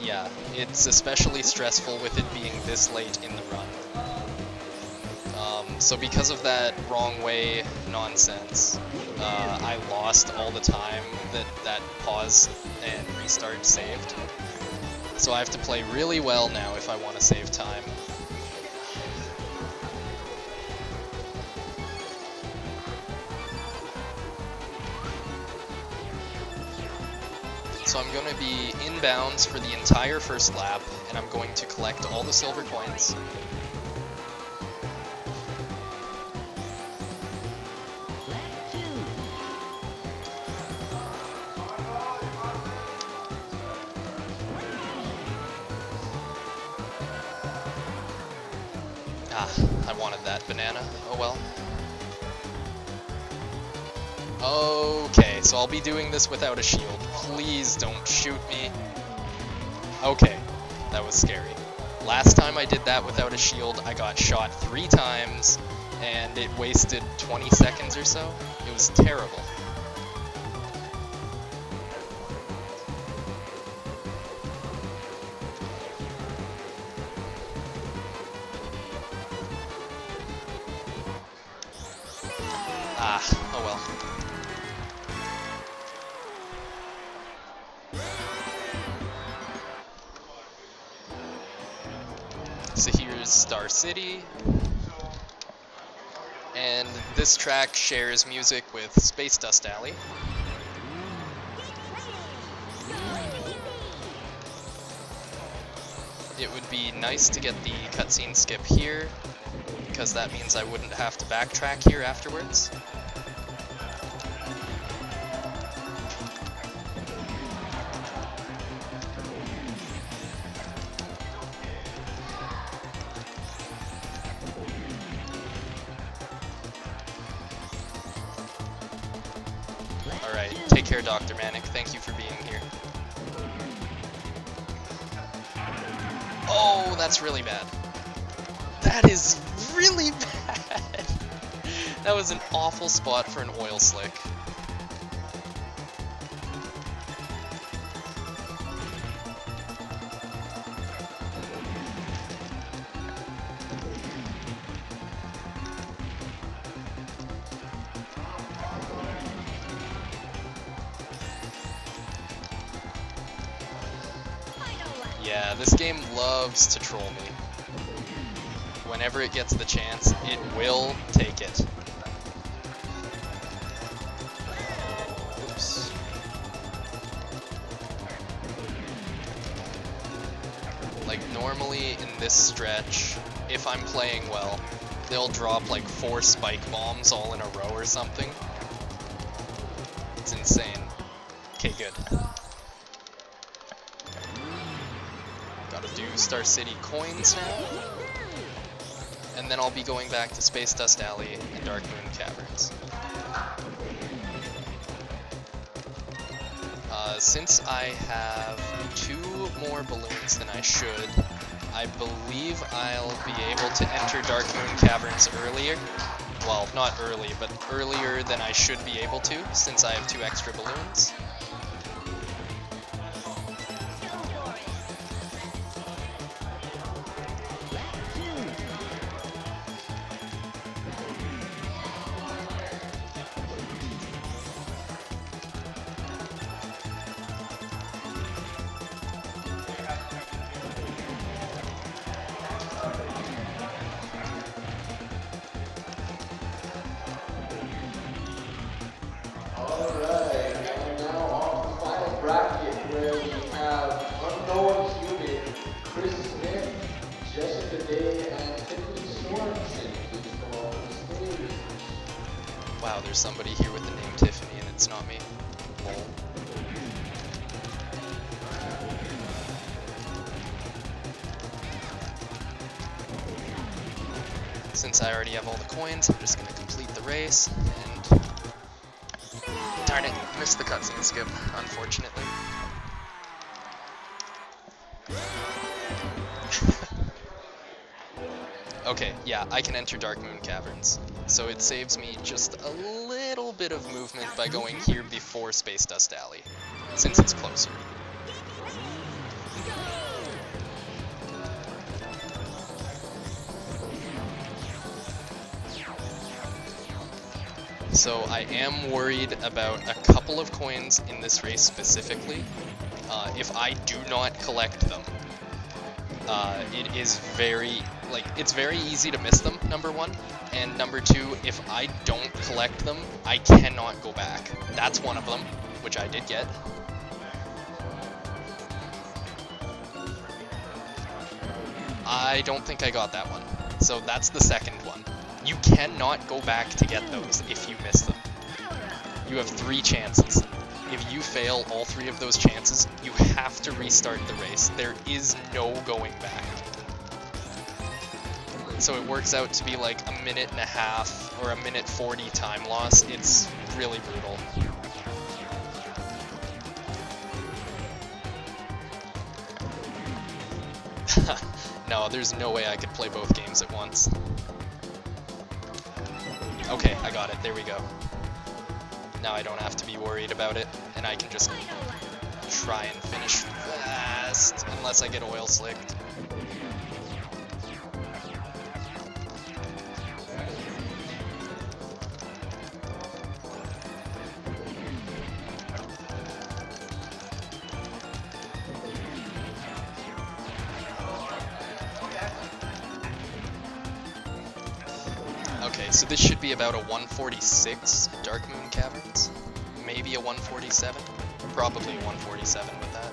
Yeah, it's especially stressful with it being this late in the run. So because of that wrong way nonsense, I lost all the time that pause and restart saved. So I have to play really well now if I want to save time. So I'm going to be inbounds for the entire first lap, and I'm going to collect all the silver coins. I wanted that banana. Oh well. Okay, so I'll be doing this without a shield. Please don't shoot me. Okay, that was scary. Last time I did that without a shield, I got shot 3 times, and it wasted 20 seconds or so. It was terrible. Oh well. So here's Star City, and this track shares music with Space Dust Alley. It would be nice to get the cutscene skip here, because that means I wouldn't have to backtrack here afterwards. Alright, take care, Dr. Manic. Thank you for being here. Oh, that's really bad. That is really bad. That was an awful spot for an oil slick. Yeah, this game loves to troll me. Whenever it gets the chance, it will take it. Oops. Like, normally in this stretch, if I'm playing well, they'll drop like 4 spike bombs all in a row or something. It's insane. Okay, good. Gotta do Star City coins now. And then I'll be going back to Space Dust Alley and Dark Moon Caverns. Since I have 2 more balloons than I should, I believe I'll be able to enter Dark Moon Caverns earlier. Well, not early, but earlier than I should be able to, since I have 2 extra balloons. Wow, there's somebody here with the name Tiffany and it's not me. Lol. Since I already have all the coins, I'm just gonna complete the race and... Darn it, missed the cutscene skip, unfortunately. Okay, yeah, I can enter Dark Moon Caverns. So it saves me just a little bit of movement by going here before Space Dust Alley, since it's closer. So I am worried about a couple of coins in this race specifically. If I do not collect them, it is it's very easy to miss them, number 1. And number 2, if I don't collect them, I cannot go back. That's one of them, which I did get. I don't think I got that one. So that's the second one. You cannot go back to get those if you miss them. You have 3 chances. If you fail all 3 of those chances, you have to restart the race. There is no going back. So it works out to be like a 1.5 minutes or a 1:40 time loss. It's really brutal. No, there's no way I could play both games at once. Okay, I got it. There we go. Now I don't have to be worried about it, and I can just try and finish fast, unless I get oil slicked. Okay, so this should be about a 146 Dark Moon Caverns. Maybe a 147. Probably a 147 with that.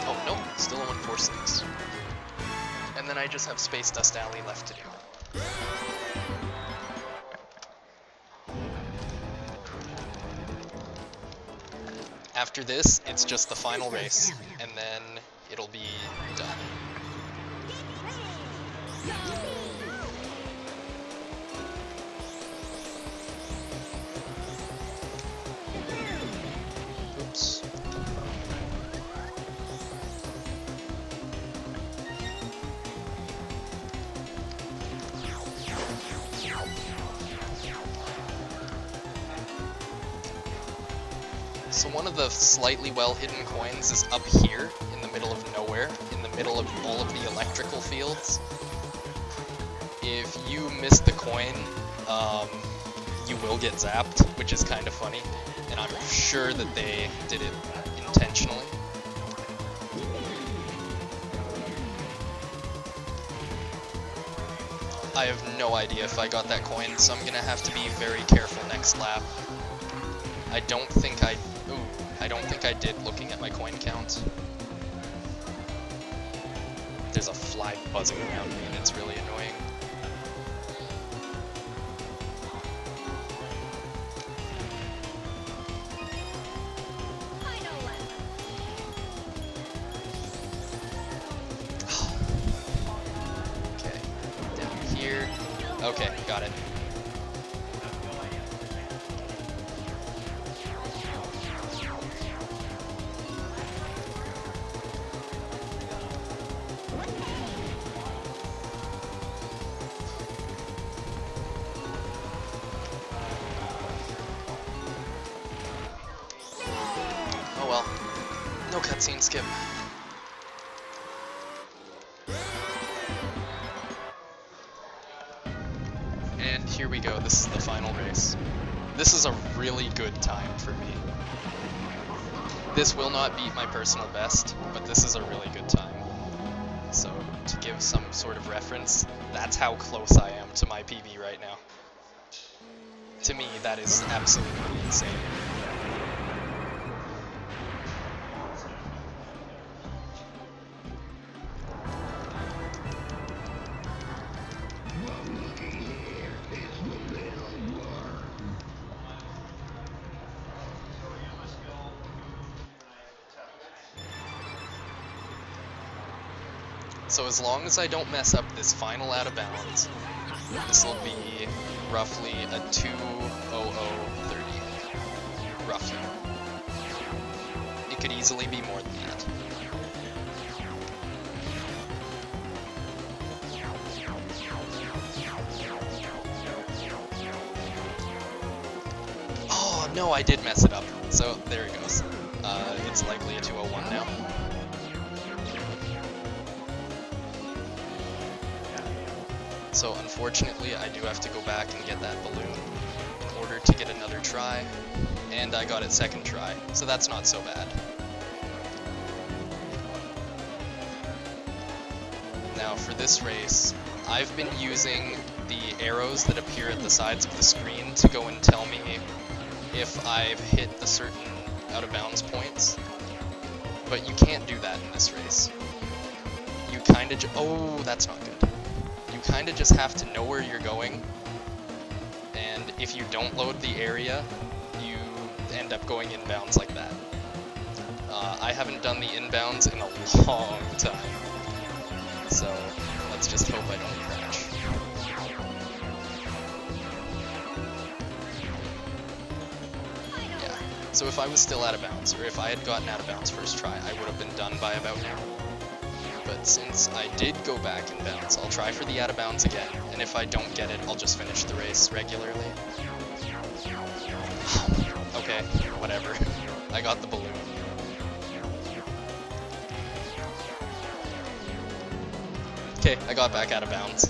Oh, no, still a 146. And then I just have Space Dust Alley left to do. After this, it's just the final race, and then it'll be done. jumps. So one of the slightly well-hidden coins is up here, in the middle of nowhere, in the middle of all of the electrical fields. If you miss the coin, you will get zapped, which is kind of funny, and I'm sure that they did it intentionally. I have no idea if I got that coin, so I'm gonna have to be very careful next lap. I don't think I did, looking at my coin count. There's a fly buzzing around me and it's really annoying. Okay, down here. Okay, got it. Oh well, no cutscene skip. And here we go, this is the final race. This is a really good time for me. This will not beat my personal best, but this is a really good time. So, to give some sort of reference, that's how close I am to my PB right now. To me, that is absolutely insane. So as long as I don't mess up this final out of bounds, this will be roughly a 2:00:30, roughly. It could easily be more than that. Oh no, I did mess it up. So there it goes. It's likely a 2:01 now. So unfortunately, I do have to go back and get that balloon in order to get another try, and I got it second try, so that's not so bad. Now for this race, I've been using the arrows that appear at the sides of the screen to go and tell me if I've hit the certain out of bounds points, but you can't do that in this race. You kinda oh, that's not good. Kind of just have to know where you're going, and if you don't load the area, you end up going inbounds like that. I haven't done the inbounds in a long time, so let's just hope I don't crash. Yeah, so if I was still out of bounds, or if I had gotten out of bounds first try, I would have been done by about now. But since I did go back in bounds, I'll try for the out of bounds again, and if I don't get it, I'll just finish the race regularly. Okay, whatever. I got the balloon. Okay, I got back out of bounds.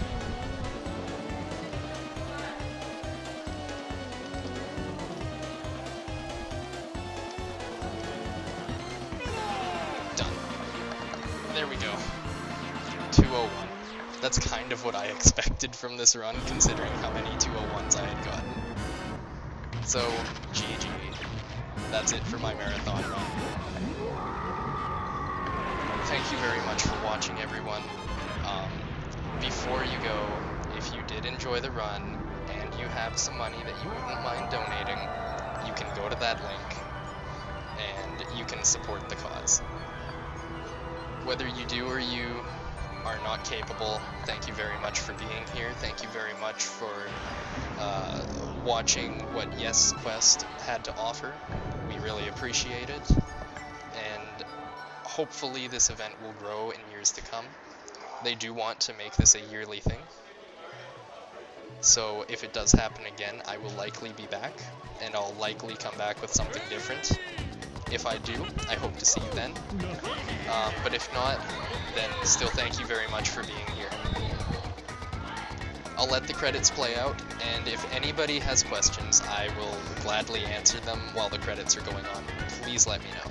There we go. 2:01. That's kind of what I expected from this run, considering how many 2:01s I had gotten. So, GG. That's it for my marathon run. Thank you very much for watching, everyone. Before you go, if you did enjoy the run, and you have some money that you wouldn't mind donating, you can go to that link, and you can support the cause. Whether you do or you are not capable, thank you very much for being here. Thank you very much for watching what YESS Quest had to offer. We really appreciate it, and hopefully this event will grow in years to come. They do want to make this a yearly thing, so if it does happen again, I will likely be back, and I'll likely come back with something different. If I do, I hope to see you then. But if not, then still thank you very much for being here. I'll let the credits play out, and if anybody has questions, I will gladly answer them while the credits are going on. Please let me know.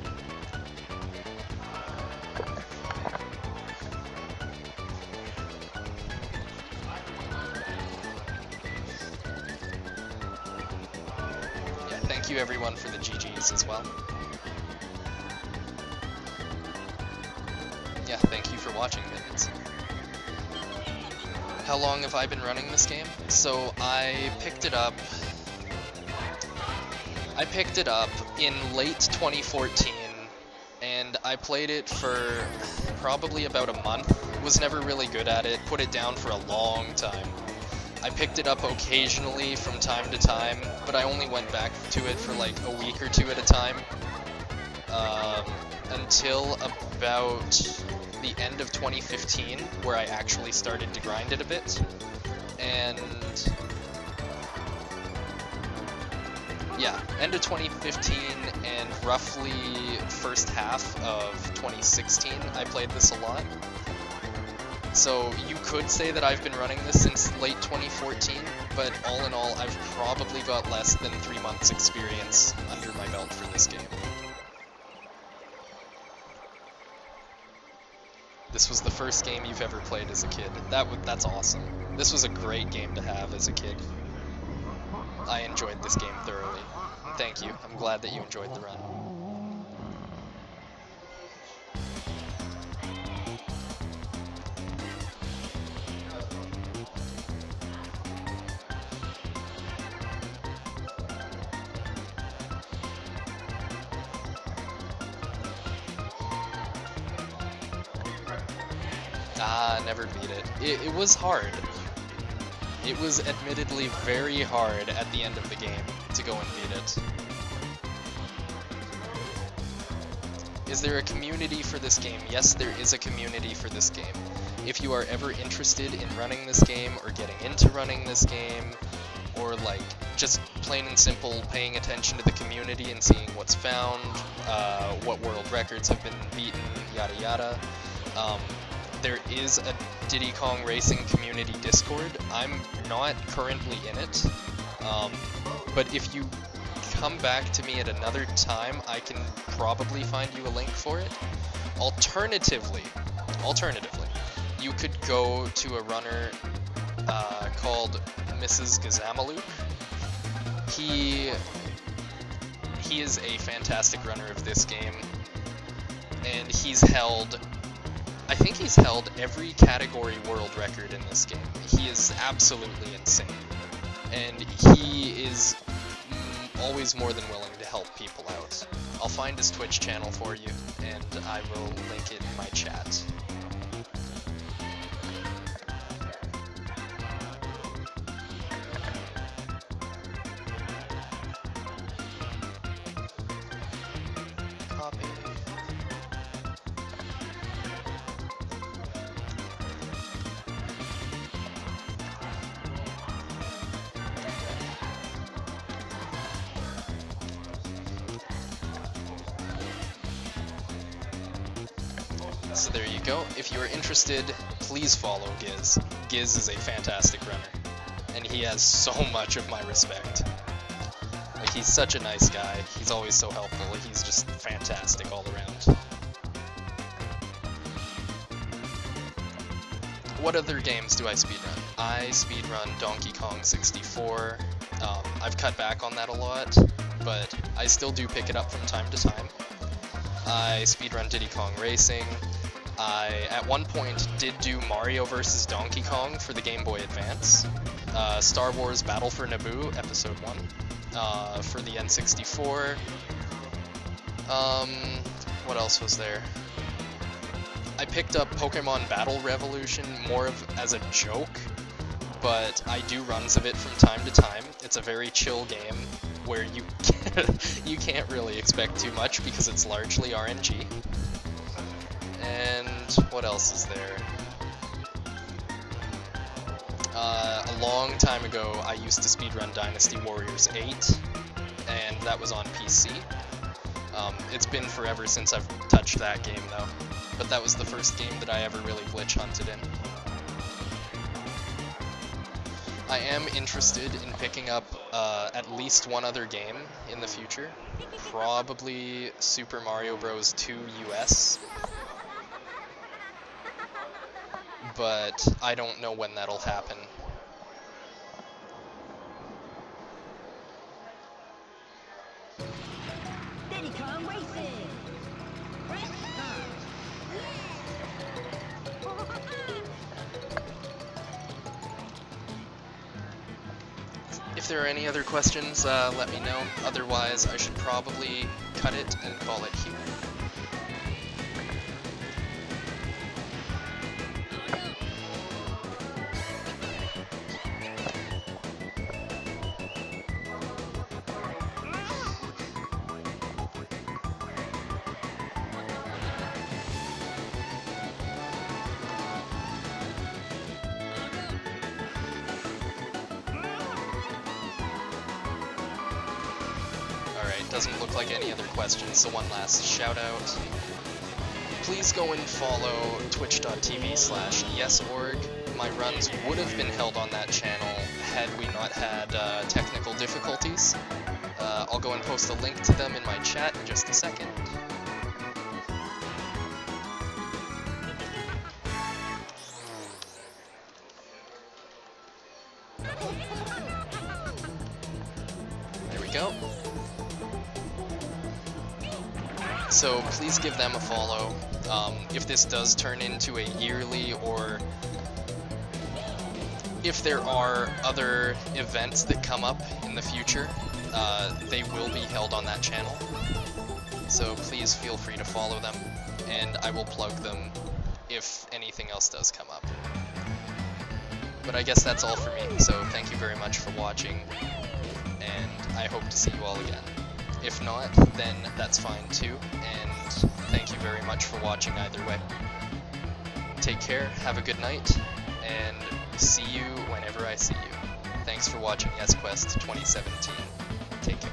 Yeah, thank you everyone for the GGs as well. Yeah, thank you for watching, Minions. How long have I been running this game? So I picked it up in late 2014, and I played it for probably about a month. Was never really good at it, put it down for a long time. I picked it up occasionally from time to time, but I only went back to it for like a week or two at a time. Until about the end of 2015, where I actually started to grind it a bit. And yeah, end of 2015 and roughly first half of 2016, I played this a lot. So you could say that I've been running this since late 2014, but all in all, I've probably got less than 3 months experience under my belt for this game. This was the first game you've ever played as a kid. That's awesome. This was a great game to have as a kid. I enjoyed this game thoroughly. Thank you. I'm glad that you enjoyed the run. Never beat it. It was hard. It was admittedly very hard at the end of the game to go and beat it. Is there a community for this game? Yes, there is a community for this game. If you are ever interested in running this game, or getting into running this game, or like just plain and simple paying attention to the community and seeing what's found, what world records have been beaten, yada yada, there is a Diddy Kong Racing community Discord. I'm not currently in it, but if you come back to me at another time, I can probably find you a link for it. Alternatively, you could go to a runner called Mrs. Gazamaluk. He is a fantastic runner of this game, and I think he's held every category world record in this game. He is absolutely insane, and he is always more than willing to help people out. I'll find his Twitch channel for you, and I will link it in my chat. Copy. So there you go. If you are interested, please follow Giz. Giz is a fantastic runner, and he has so much of my respect. Like, he's such a nice guy. He's always so helpful. He's just fantastic all around. What other games do I speedrun? I speedrun Donkey Kong 64. I've cut back on that a lot, but I still do pick it up from time to time. I speedrun Diddy Kong Racing. I, at one point, did do Mario vs. Donkey Kong for the Game Boy Advance. Star Wars Battle for Naboo, Episode 1, for the N64. What else was there? I picked up Pokemon Battle Revolution more of as a joke, but I do runs of it from time to time. It's a very chill game where you you can't really expect too much because it's largely RNG. And what else is there? A long time ago, I used to speedrun Dynasty Warriors 8, and that was on PC. It's been forever since I've touched that game, though. But that was the first game that I ever really glitch hunted in. I am interested in picking up at least one other game in the future. Probably Super Mario Bros. 2 US. But I don't know when that'll happen. Diddy Kong Racing. Race time. If there are any other questions, let me know. Otherwise, I should probably cut it and call it here. Alright, doesn't look like any other questions, so one last shout out. Please go and follow twitch.tv/YESSorg. My runs would have been held on that channel had we not had technical difficulties. I'll go and post a link to them in my chat in just a second. There we go. So please give them a follow. If this does turn into a yearly, or if there are other events that come up in the future, they will be held on that channel. So please feel free to follow them, and I will plug them if anything else does come up. But I guess that's all for me, so thank you very much for watching, and I hope to see you all again. If not, then that's fine too, and thank you very much for watching either way. Take care, have a good night, and see you whenever I see you. Thanks for watching YESS Quest 2017. Take care.